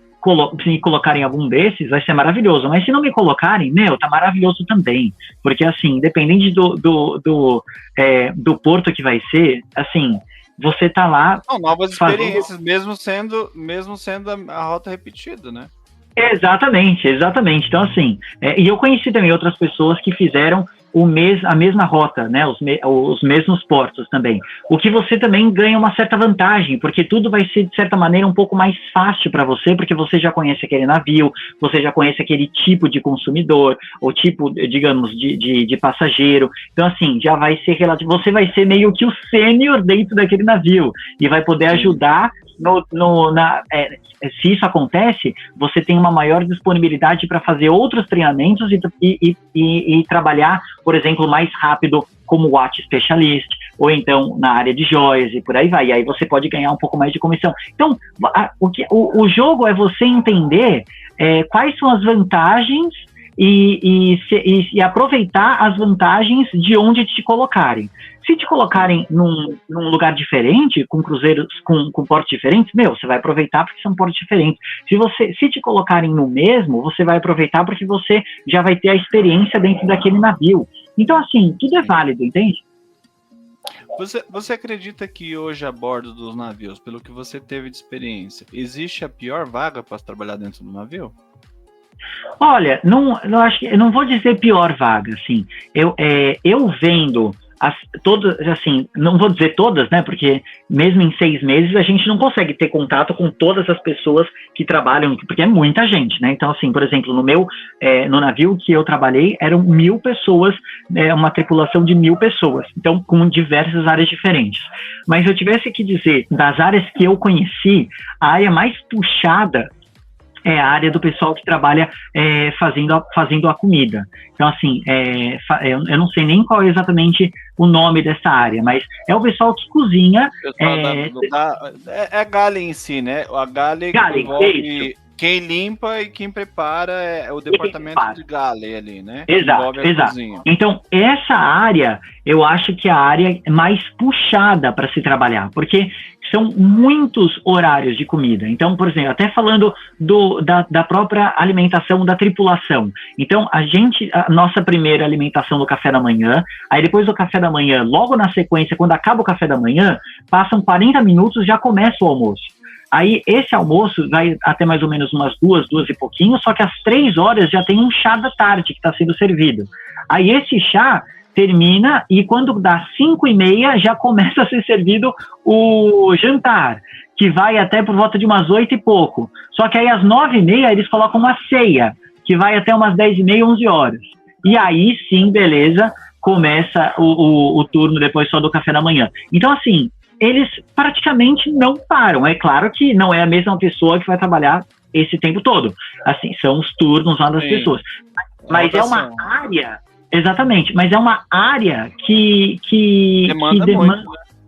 me colocarem algum desses, vai ser maravilhoso. Mas se não me colocarem, tá maravilhoso também. Porque, assim, independente do porto que vai ser, assim, você tá lá... São novas experiências, mesmo sendo a rota repetida, né? Exatamente. Então, assim, e eu conheci também outras pessoas que fizeram a mesma rota, né, os mesmos portos também. O que você também ganha uma certa vantagem, porque tudo vai ser, de certa maneira, um pouco mais fácil para você, porque você já conhece aquele navio, você já conhece aquele tipo de consumidor, ou tipo, digamos, de passageiro. Então, assim, já vai ser relativo. Você vai ser meio que o sênior dentro daquele navio, e vai poder ajudar se isso acontece, você tem uma maior disponibilidade para fazer outros treinamentos e trabalhar, por exemplo, mais rápido como Watch Specialist, ou então na área de joias e por aí vai. E aí você pode ganhar um pouco mais de comissão. Então, o jogo é você entender quais são as vantagens e aproveitar as vantagens de onde te colocarem. Se te colocarem num lugar diferente, com cruzeiros com portos diferentes, você vai aproveitar porque são portos diferentes. Se te colocarem no mesmo, você vai aproveitar porque você já vai ter a experiência dentro daquele navio. Então, assim, tudo é válido, entende? Você acredita que hoje, a bordo dos navios, pelo que você teve de experiência, existe a pior vaga para trabalhar dentro do navio? Olha, eu não vou dizer pior vaga, assim. Eu vendo todas, assim, não vou dizer todas, né? Porque mesmo em 6 meses a gente não consegue ter contato com todas as pessoas que trabalham, porque é muita gente, né? Então, assim, por exemplo, no navio que eu trabalhei, eram 1.000 pessoas, uma tripulação de 1.000 pessoas, então com diversas áreas diferentes. Mas se eu tivesse que dizer, das áreas que eu conheci, a área mais puxada é a área do pessoal que trabalha fazendo a comida. Então, assim, eu não sei nem qual é exatamente o nome dessa área, mas é o pessoal que cozinha... É a galley em si, né? A galley envolve quem limpa e quem prepara é o departamento de galley ali, né? Exato. Então, essa área, eu acho que é a área mais puxada para se trabalhar, porque são muitos horários de comida. Então, por exemplo, até falando da própria alimentação da tripulação. Então, a nossa primeira alimentação do café da manhã, aí depois do café da manhã, logo na sequência, quando acaba o café da manhã, passam 40 minutos, já começa o almoço. Aí, esse almoço vai até mais ou menos umas 2 e pouquinho, só que às 3 horas já tem um chá da tarde que está sendo servido. Aí, esse chá termina e quando dá 5h30 já começa a ser servido o jantar, que vai até por volta de umas 8 e pouco. Só que aí às 9h30 eles colocam uma ceia, que vai até umas 10h30, 11 horas. E aí sim, beleza, começa o turno depois só do café da manhã. Então, assim, eles praticamente não param. É claro que não é a mesma pessoa que vai trabalhar esse tempo todo. Assim, são os turnos lá das pessoas. Mas é uma área... Exatamente, mas é uma área que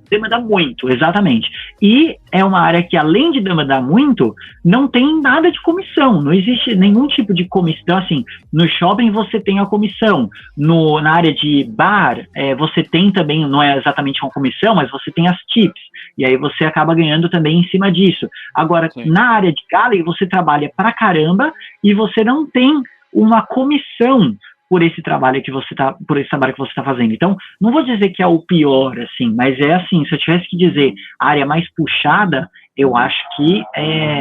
demanda muito, exatamente. E é uma área que, além de demandar muito, não tem nada de comissão, não existe nenhum tipo de comissão. Assim, no shopping você tem a comissão, na área de bar, você tem também, não é exatamente uma comissão, mas você tem as tips, e aí você acaba ganhando também em cima disso. Agora, sim, na área de galley, você trabalha pra caramba e você não tem uma comissão por esse trabalho que você está fazendo. Então, não vou dizer que é o pior, assim, mas é assim, se eu tivesse que dizer a área mais puxada, eu acho que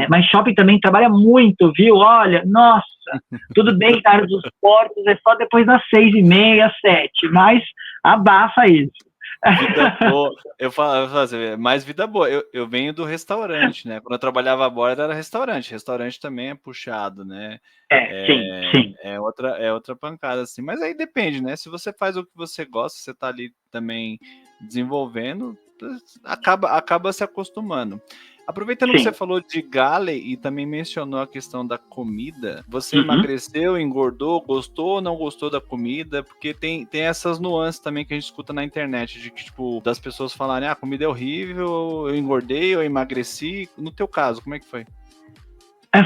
mas shopping também trabalha muito, viu? Olha, nossa, tudo bem, cara, dos portos é só depois das 6h30, 7h, mas abafa isso. Vida boa. Eu falo assim, mais vida boa. Eu venho do restaurante, né? Quando eu trabalhava a borda era restaurante. Restaurante também é puxado, né? Sim. É outra pancada, assim. Mas aí depende, né? Se você faz o que você gosta, você tá ali também desenvolvendo, acaba se acostumando. Aproveitando que você falou de galley e também mencionou a questão da comida, você emagreceu, engordou, gostou ou não gostou da comida? Porque tem essas nuances também que a gente escuta na internet, de que, tipo, das pessoas falarem, a comida é horrível, eu engordei, eu emagreci. No teu caso, como é que foi?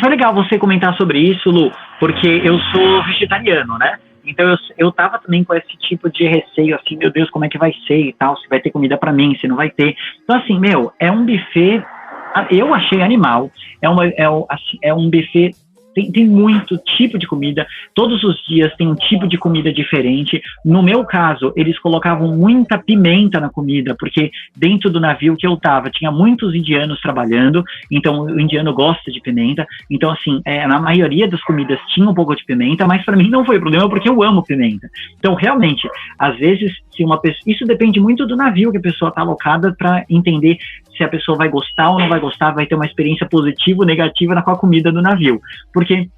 Foi legal você comentar sobre isso, Lu, porque eu sou vegetariano, né? Então eu tava também com esse tipo de receio, assim, meu Deus, como é que vai ser e tal, se vai ter comida pra mim, se não vai ter. Então, assim, é um buffet. Eu achei animal, é um buffet, tem muito tipo de comida, todos os dias tem um tipo de comida diferente. No meu caso, eles colocavam muita pimenta na comida, porque dentro do navio que eu tava, tinha muitos indianos trabalhando, então o indiano gosta de pimenta, então assim, na maioria das comidas tinha um pouco de pimenta, mas para mim não foi problema, porque eu amo pimenta. Então realmente, às vezes, se uma pessoa, isso depende muito do navio que a pessoa tá alocada para entender se a pessoa vai gostar ou não vai gostar, vai ter uma experiência positiva ou negativa com a comida do navio, porque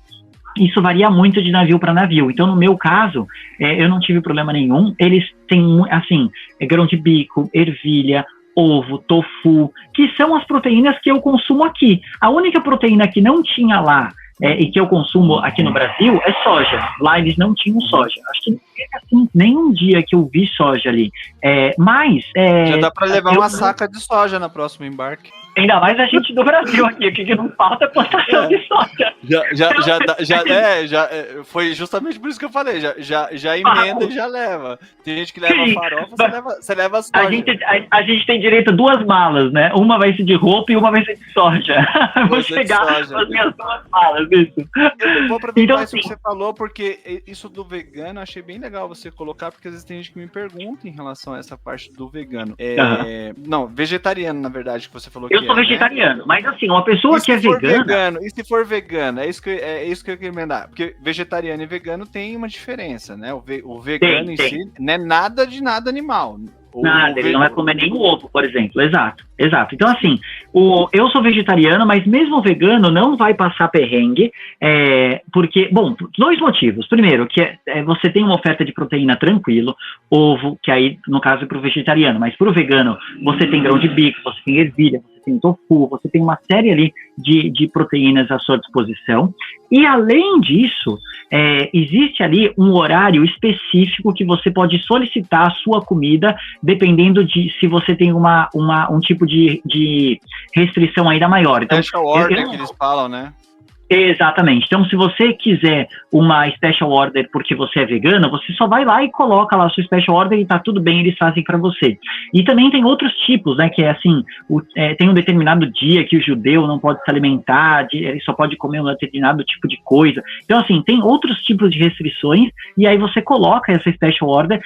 isso varia muito de navio para navio. Então, no meu caso, eu não tive problema nenhum. Eles têm, assim, grão de bico, ervilha, ovo, tofu, que são as proteínas que eu consumo aqui. A única proteína que não tinha lá e que eu consumo aqui no Brasil é soja. Lá eles não tinham soja. Acho que assim, nem um dia que eu vi soja ali. Mas... já dá para levar uma saca de soja no próximo embarque. Ainda mais a gente do Brasil aqui, o que não falta é plantação de soja. Foi justamente por isso que eu falei, já emenda e já leva. Tem gente que leva farofa, você leva soja. A gente tem direito a 2 malas, né? Uma vai ser de roupa e uma vai ser de soja. Vou chegar as minhas 2 malas, isso. Eu vou aproveitar isso que você falou, porque isso do vegano, achei bem legal você colocar, porque às vezes tem gente que me pergunta em relação a essa parte do vegano. Não, vegetariano, na verdade, que você falou que eu sou vegetariano, né? Mas assim, uma pessoa que é vegana... E se for vegano? É isso que eu queria emendar. Porque vegetariano e vegano tem uma diferença, né? O vegano em si não é nada de nada animal. Nada, ele não vai comer nem o ovo, por exemplo. Exato. Então, assim, eu sou vegetariano, mas mesmo o vegano não vai passar perrengue, porque, bom, 2 motivos. Primeiro, que você tem uma oferta de proteína tranquilo, ovo, que aí, no caso, é para o vegetariano, mas para o vegano, você tem grão de bico, você tem ervilha, você tem tofu, você tem uma série ali de proteínas à sua disposição. E, além disso, existe ali um horário específico que você pode solicitar a sua comida, dependendo de se você tem um tipo de restrição ainda maior. Então, special order que eles falam, né? Exatamente. Então, se você quiser uma special order porque você é vegano, você só vai lá e coloca lá a sua special order e tá tudo bem, eles fazem para você. E também tem outros tipos, né, que é assim, tem um determinado dia que o judeu não pode se alimentar, ele só pode comer um determinado tipo de coisa. Então, assim, tem outros tipos de restrições e aí você coloca essa special order,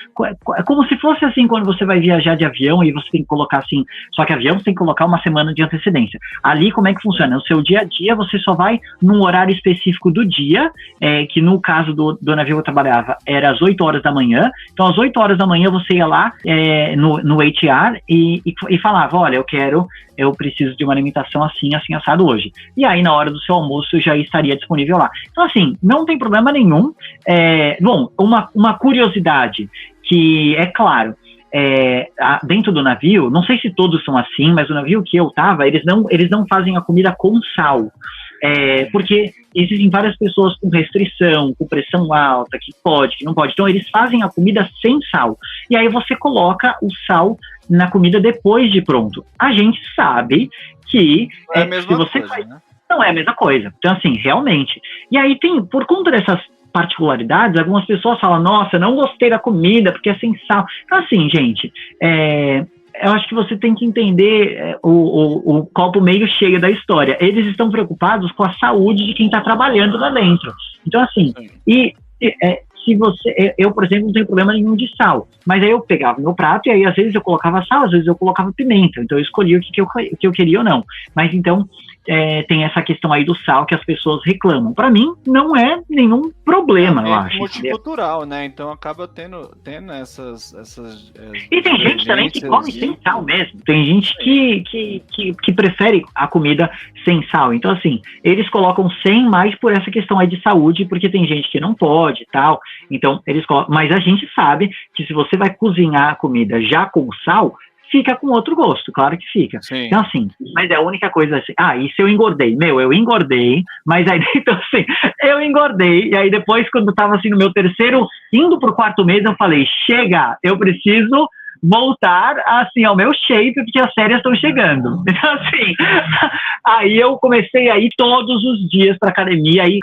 como se fosse assim, quando você vai viajar de avião e você tem que colocar assim, só que avião você tem que colocar uma semana de antecedência. Ali, como é que funciona? No seu dia a dia, você só vai num num horário específico do dia, que no caso do navio que eu trabalhava era às 8 horas da manhã. Então, às 8 horas da manhã você ia lá no HR e falava, olha, eu preciso de uma alimentação assim, assim, assado hoje. E aí, na hora do seu almoço, já estaria disponível lá. Então, assim, não tem problema nenhum. Bom, uma curiosidade que, é claro, dentro do navio, não sei se todos são assim, mas o navio que eu tava, eles não fazem a comida com sal. Porque existem várias pessoas com restrição, com pressão alta, que pode, que não pode. Então, eles fazem a comida sem sal. E aí você coloca o sal na comida depois de pronto. A gente sabe que não é a mesma se você coisa, faz, né? Não é a mesma coisa. Então, assim, realmente. E aí por conta dessas particularidades, algumas pessoas falam, nossa, não gostei da comida porque é sem sal. Então, assim, gente, eu acho que você tem que entender o copo meio cheio da história. Eles estão preocupados com a saúde de quem está trabalhando lá dentro. Então, assim, se você... Eu, por exemplo, não tenho problema nenhum de sal, mas aí eu pegava meu prato e aí às vezes eu colocava sal, às vezes eu colocava pimenta, então eu escolhia o que eu queria ou não. Mas então, tem essa questão aí do sal que as pessoas reclamam. Para mim, não é nenhum problema, eu acho. Multicultural, né? Então acaba tendo essas e tem gente também que come sem sal mesmo. Tem gente que prefere a comida sem sal. Então, assim, eles colocam sem mais por essa questão aí de saúde, porque tem gente que não pode e tal. Então, eles colocam. Mas a gente sabe que se você vai cozinhar a comida já com sal, fica com outro gosto, claro que fica. Sim. Então, assim, mas é a única coisa assim, isso eu engordei. Eu engordei, mas aí, então, assim, eu engordei, e aí depois, quando eu tava, assim, no meu terceiro, indo pro 4º mês, eu falei, chega, eu preciso voltar, assim, ao meu shape, porque as férias estão chegando. Então, assim, aí eu comecei a ir todos os dias pra academia, aí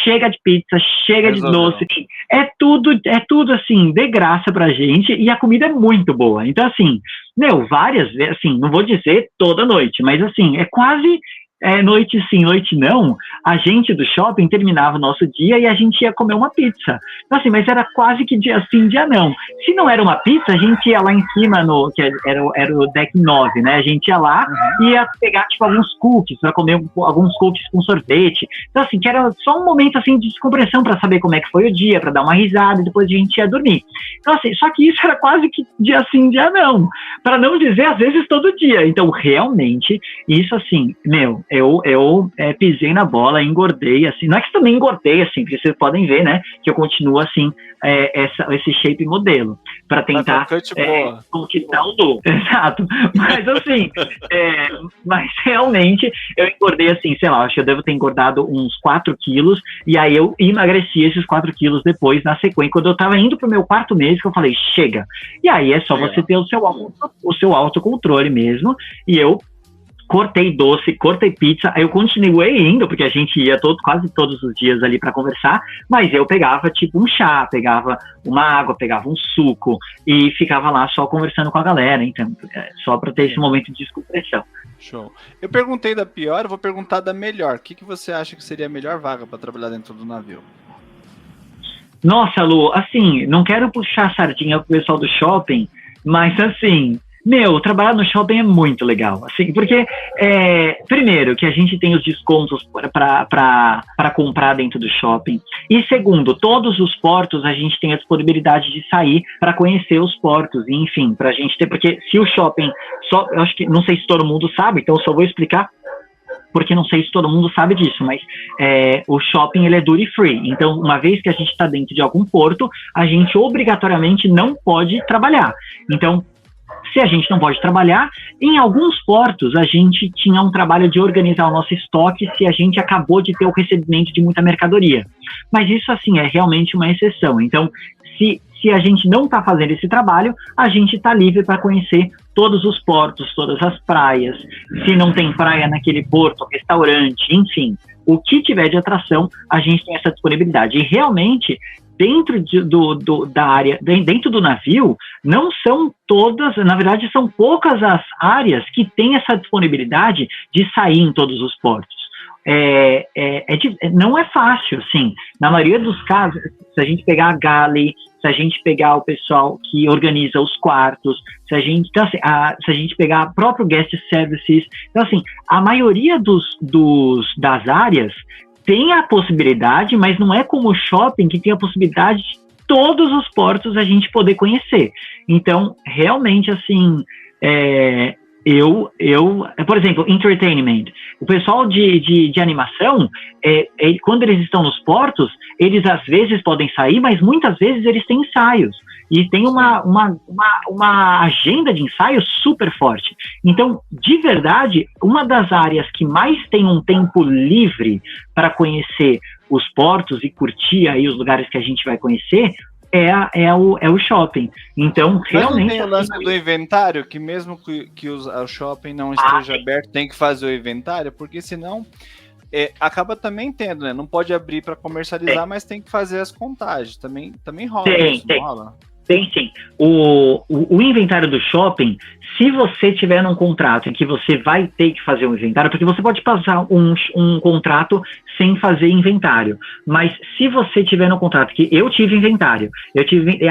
chega de pizza, chega de doce, é tudo, assim, de graça pra gente, e a comida é muito boa. Então, assim, várias vezes, assim, não vou dizer toda noite, mas, assim, é quase... noite sim, noite não, a gente do shopping terminava o nosso dia e a gente ia comer uma pizza. Então, assim, mas era quase que dia sim, dia não. Se não era uma pizza, a gente ia lá em cima, que era o deck 9, né? A gente ia lá e ia pegar, tipo, alguns cookies, para comer alguns cookies com sorvete. Então, assim, que era só um momento, assim, de descompressão para saber como é que foi o dia, para dar uma risada e depois a gente ia dormir. Então, assim, só que isso era quase que dia sim, dia não. Para não dizer, às vezes, todo dia. Então, realmente, isso, assim, eu pisei na bola, engordei, assim, não é que também engordei, assim, porque vocês podem ver, né, que eu continuo, assim, esse shape modelo, para tentar conquistar o look. Exato, mas assim, mas realmente eu engordei, assim, sei lá, acho que eu devo ter engordado uns 4 quilos, e aí eu emagreci esses 4 quilos depois, na sequência, quando eu tava indo pro meu 4º mês, que eu falei, chega, e aí é só você ter o seu autocontrole mesmo, e eu cortei doce, cortei pizza, aí eu continuei indo, porque a gente ia quase todos os dias ali para conversar, mas eu pegava tipo um chá, pegava uma água, pegava um suco e ficava lá só conversando com a galera, então, só para ter esse momento de descompressão. Show. Eu perguntei da pior, eu vou perguntar da melhor. O que você acha que seria a melhor vaga para trabalhar dentro do navio? Nossa, Lu, assim, não quero puxar a sardinha pro pessoal do shopping, mas assim... trabalhar no shopping é muito legal, assim, porque, primeiro, que a gente tem os descontos para comprar dentro do shopping, e segundo, todos os portos a gente tem a disponibilidade de sair para conhecer os portos, enfim, para a gente ter, porque se o shopping, eu acho que, não sei se todo mundo sabe, então eu só vou explicar, porque não sei se todo mundo sabe disso, mas o shopping ele é duty free, então uma vez que a gente está dentro de algum porto, a gente obrigatoriamente não pode trabalhar, então se a gente não pode trabalhar, em alguns portos a gente tinha um trabalho de organizar o nosso estoque se a gente acabou de ter o recebimento de muita mercadoria. Mas isso, assim, é realmente uma exceção. Então, se a gente não está fazendo esse trabalho, a gente está livre para conhecer todos os portos, todas as praias. Se não tem praia naquele porto, restaurante, enfim, o que tiver de atração, a gente tem essa disponibilidade. E realmente... dentro da área, dentro do navio, não são todas, na verdade são poucas as áreas que têm essa disponibilidade de sair em todos os portos. Não é fácil, assim, na maioria dos casos, se a gente pegar a galley, se a gente pegar o pessoal que organiza os quartos, se a gente pegar o próprio guest services. Então, assim, a maioria das áreas tem a possibilidade, mas não é como o shopping que tem a possibilidade de todos os portos a gente poder conhecer. Então, realmente, assim, por exemplo, entertainment, o pessoal de animação, quando eles estão nos portos, eles às vezes podem sair, mas muitas vezes eles têm ensaios, e tem uma agenda de ensaio super forte. Então, de verdade, uma das áreas que mais tem um tempo livre para conhecer os portos e curtir aí os lugares que a gente vai conhecer é o shopping. Então, realmente... Mas tem o lance do inventário, que mesmo que o shopping não esteja aberto, tem que fazer o inventário, porque senão acaba também tendo, né? Não pode abrir para comercializar, mas tem que fazer as contagens. Também rola isso, não rola? Tem sim. O inventário do shopping, se você tiver num contrato em que você vai ter que fazer um inventário, porque você pode passar um contrato sem fazer inventário, mas se você tiver no contrato, que eu tive inventário,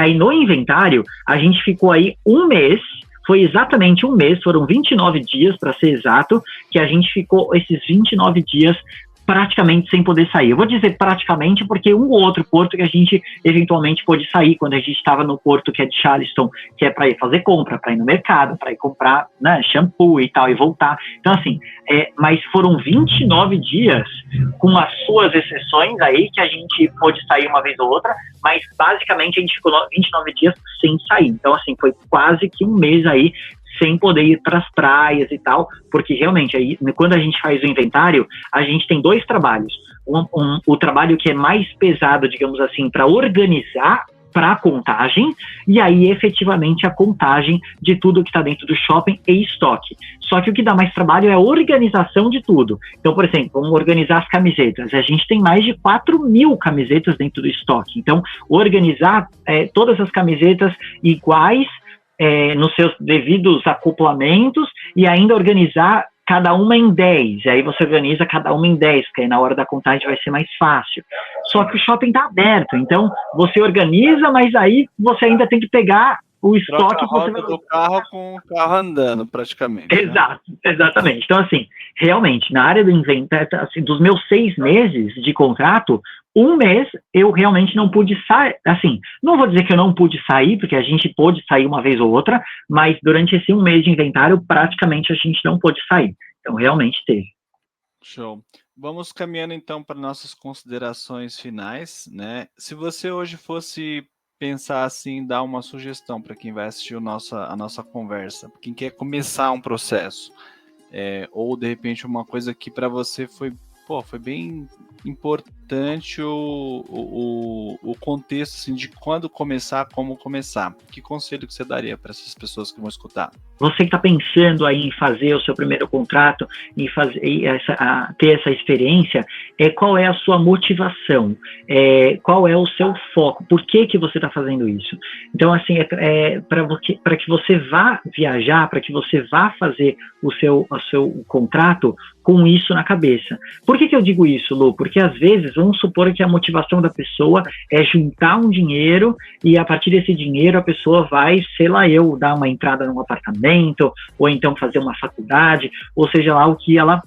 aí no inventário, a gente ficou aí um mês, foi exatamente um mês, foram 29 dias, para ser exato, que a gente ficou esses 29 dias praticamente sem poder sair. Eu vou dizer praticamente porque um ou outro porto que a gente eventualmente pôde sair, quando a gente estava no porto que é de Charleston, que é para ir fazer compra, para ir no mercado, para ir comprar, né, shampoo e tal, e voltar. Então, assim, mas foram 29 dias, com as suas exceções aí, que a gente pôde sair uma vez ou outra, mas basicamente a gente ficou 29 dias sem sair. Então, assim, foi quase que um mês aí sem poder ir para as praias e tal, porque realmente aí, quando a gente faz o inventário, a gente tem dois trabalhos. O trabalho que é mais pesado, digamos assim, para organizar para a contagem, e aí efetivamente a contagem de tudo que está dentro do shopping e estoque. Só que o que dá mais trabalho é a organização de tudo. Então, por exemplo, vamos organizar as camisetas. A gente tem mais de 4.000 camisetas dentro do estoque. Então, organizar todas as camisetas iguais, nos seus devidos acoplamentos, e ainda organizar cada uma em 10. E aí você organiza cada uma em 10, porque aí na hora da contagem vai ser mais fácil. Só que o shopping está aberto, então você organiza, mas aí você ainda tem que pegar o estoque. A roda do carro com o carro andando, praticamente. Exato, né? Exatamente. Então, assim, realmente, na área do inventário, assim, dos meus 6 meses de contrato, um mês eu realmente não pude sair, assim, não vou dizer que eu não pude sair, porque a gente pôde sair uma vez ou outra, mas durante esse um mês de inventário, praticamente a gente não pôde sair. Então, realmente teve. Show. Vamos caminhando, então, para nossas considerações finais, né? Se você hoje fosse pensar assim, dar uma sugestão para quem vai assistir a nossa conversa, quem quer começar um processo, ou de repente uma coisa que para você foi bem importante o contexto assim, de quando começar, como começar. Que conselho que você daria para essas pessoas que vão escutar? Você que está pensando aí em fazer o seu primeiro contrato, em ter essa experiência, qual é a sua motivação? Qual é o seu foco? Por que você está fazendo isso? Então, assim, para que você vá viajar, para que você vá fazer o seu contrato com isso na cabeça. Por que eu digo isso, Lu? Porque às vezes, vamos supor que a motivação da pessoa é juntar um dinheiro e a partir desse dinheiro a pessoa vai, dar uma entrada num apartamento, ou então fazer uma faculdade, ou seja lá o que ela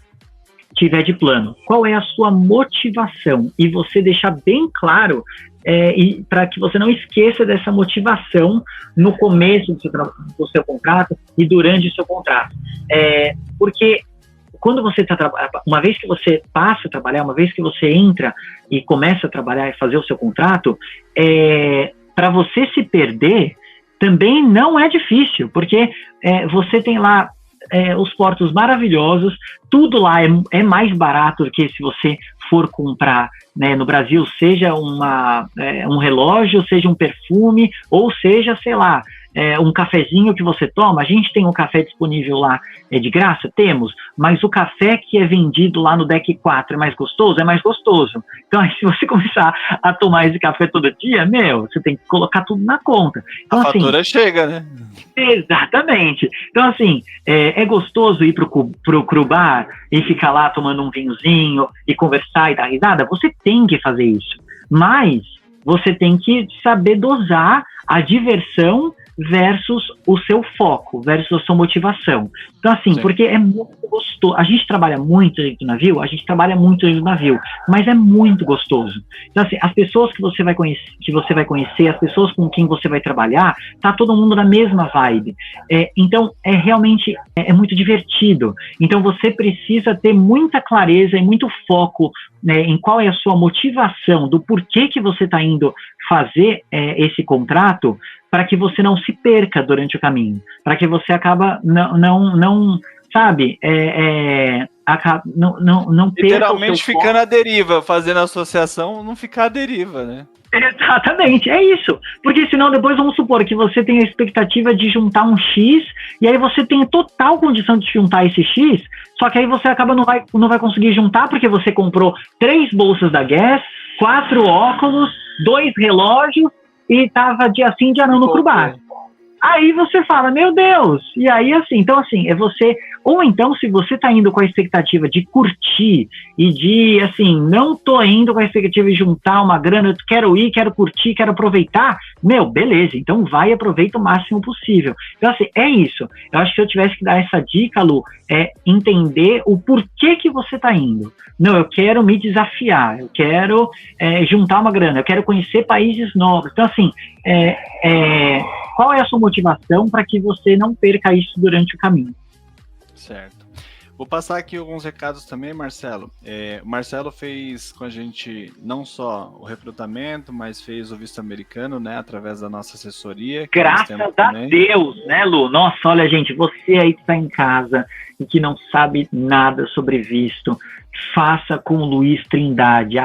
tiver de plano. Qual é a sua motivação? E você deixar bem claro, e para que você não esqueça dessa motivação no começo do seu contrato e durante o seu contrato. Porque quando você uma vez que você passa a trabalhar, uma vez que você entra e começa a trabalhar e fazer o seu contrato, para você se perder também não é difícil, porque você tem lá os portos maravilhosos, tudo lá é mais barato do que se você for comprar, né, no Brasil, seja um relógio, seja um perfume, ou seja, sei lá, um cafezinho que você toma. A gente tem um café disponível lá de graça? Temos, mas o café que é vendido lá no Deck 4 é mais gostoso? É mais gostoso. Então, aí, se você começar a tomar esse café todo dia, você tem que colocar tudo na conta. Então, a fatura chega, né? Exatamente. Então, assim, é gostoso ir pro bar e ficar lá tomando um vinhozinho e conversar e dar risada? Você tem que fazer isso. Mas você tem que saber dosar a diversão versus o seu foco, versus a sua motivação. Então, assim, porque é muito gostoso. A gente trabalha muito dentro do navio, mas é muito gostoso. Então, assim, as pessoas que você vai conhecer, as pessoas com quem você vai trabalhar, tá todo mundo na mesma vibe. Então, realmente muito divertido. Então, você precisa ter muita clareza e muito foco, né, em qual é a sua motivação, do porquê que você está indo fazer esse contrato, para que você não se perca durante o caminho, para que você não sabe, não perca. Literalmente ficar na deriva, fazendo associação, não ficar à deriva, né? Exatamente, é isso. Porque senão depois vamos supor que você tem a expectativa de juntar um X, e aí você tem total condição de juntar esse X, só que aí você acaba não vai conseguir juntar porque você comprou 3 bolsas da Guess, 4 óculos, 2 relógios, e tava dia sim, dia não no Crubá. Aí você fala, meu Deus, e aí assim, então assim, ou então se você tá indo com a expectativa de curtir e de, assim, não tô indo com a expectativa de juntar uma grana, eu quero ir, quero curtir, quero aproveitar, beleza, então vai e aproveita o máximo possível. Então assim, é isso. Eu acho que se eu tivesse que dar essa dica, Lu, é entender o porquê que você tá indo. Não, eu quero me desafiar, eu quero juntar uma grana, eu quero conhecer países novos. Então assim, qual é a sua motivação para que você não perca isso durante o caminho? Certo. Vou passar aqui alguns recados também, Marcelo. O Marcelo fez com a gente não só o recrutamento, mas fez o visto americano, né, através da nossa assessoria. Graças a Deus, né, Lu? Nossa, olha, gente, você aí que está em casa e que não sabe nada sobre visto, faça com o Luiz Trindade,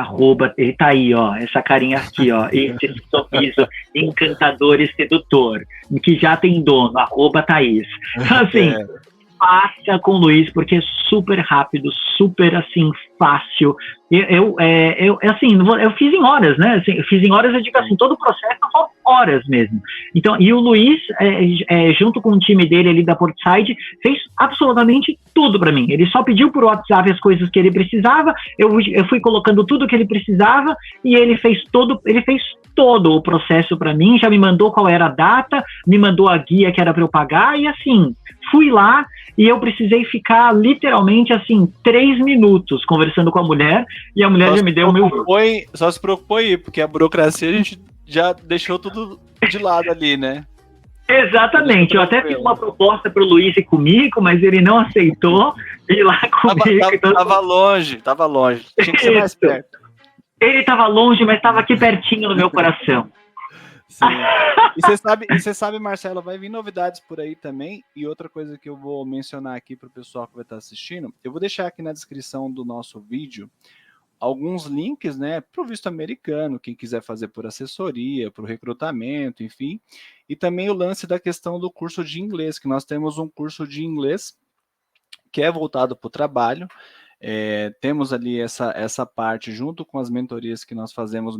ele tá aí, ó, essa carinha aqui, ó, esse sorriso encantador e sedutor, que já tem dono, @Thaís. Então, assim, faça com o Luiz, porque é super rápido, super, assim, fácil. Eu fiz em horas, né? Assim, eu fiz em horas, eu digo assim, todo o processo são horas mesmo. Então, e o Luiz, junto com o time dele ali da Portside, fez absolutamente tudo para mim. Ele só pediu por WhatsApp as coisas que ele precisava, eu fui colocando tudo que ele precisava, e ele fez todo o processo para mim, já me mandou qual era a data, me mandou a guia que era para eu pagar, e assim, fui lá, e eu precisei ficar literalmente assim 3 minutos conversando com a mulher, e a mulher já me deu o meu... Só se preocupou aí, porque a burocracia a gente já deixou tudo de lado ali, né? Exatamente, eu até fiz uma proposta pro Luiz e comigo, mas ele não aceitou ir lá comigo. Tava longe, tinha que ser mais perto. Ele tava longe, mas tava aqui pertinho no meu coração. Sim. E você sabe, Marcelo, vai vir novidades por aí também. E outra coisa que eu vou mencionar aqui para o pessoal que vai estar assistindo, eu vou deixar aqui na descrição do nosso vídeo alguns links, né, para o visto americano, quem quiser fazer por assessoria, para o recrutamento, enfim. E também o lance da questão do curso de inglês, que nós temos um curso de inglês que é voltado para o trabalho. Temos ali essa parte junto com as mentorias que nós fazemos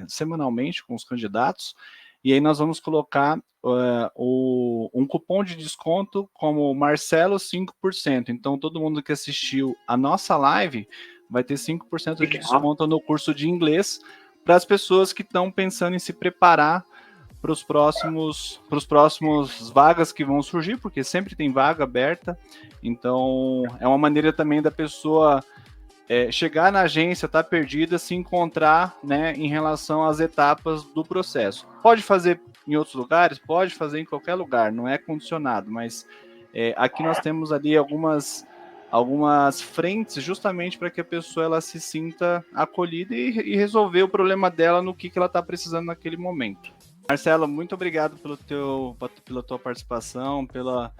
semanalmente com os candidatos, e aí nós vamos colocar um cupom de desconto como Marcelo 5%. Então todo mundo que assistiu a nossa live vai ter 5% de desconto no curso de inglês para as pessoas que estão pensando em se preparar para os próximos vagas que vão surgir, porque sempre tem vaga aberta. Então é uma maneira também da pessoa chegar na agência, tá perdida, se encontrar, né, em relação às etapas do processo. Pode fazer em outros lugares, pode fazer em qualquer lugar, não é condicionado, mas aqui nós temos ali algumas frentes justamente para que a pessoa ela se sinta acolhida e resolver o problema dela no que ela está precisando naquele momento. Marcelo, muito obrigado pela tua participação, pela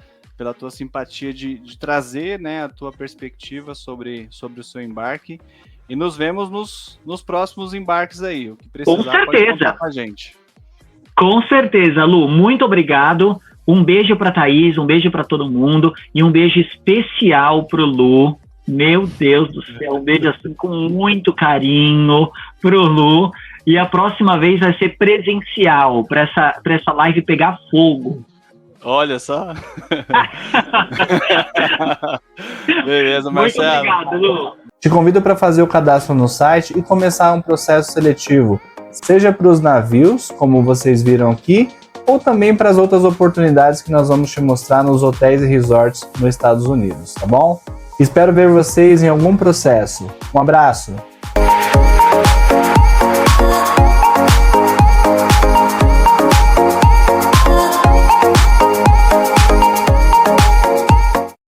tua simpatia de trazer, né, a tua perspectiva sobre o seu embarque. E nos vemos nos próximos embarques aí. O que precisar, pode contar com a gente. Com certeza, Lu. Muito obrigado. Um beijo para a Thaís, um beijo para todo mundo e um beijo especial para o Lu. Meu Deus do céu, um beijo assim com muito carinho pro Lu. E a próxima vez vai ser presencial, para essa live pegar fogo. Olha só. Beleza, Marcelo. Muito obrigado, Lu. Te convido para fazer o cadastro no site e começar um processo seletivo. seja para os navios, como vocês viram aqui, ou também para as outras oportunidades que nós vamos te mostrar nos hotéis e resorts nos Estados Unidos, tá bom? Espero ver vocês em algum processo. Um abraço!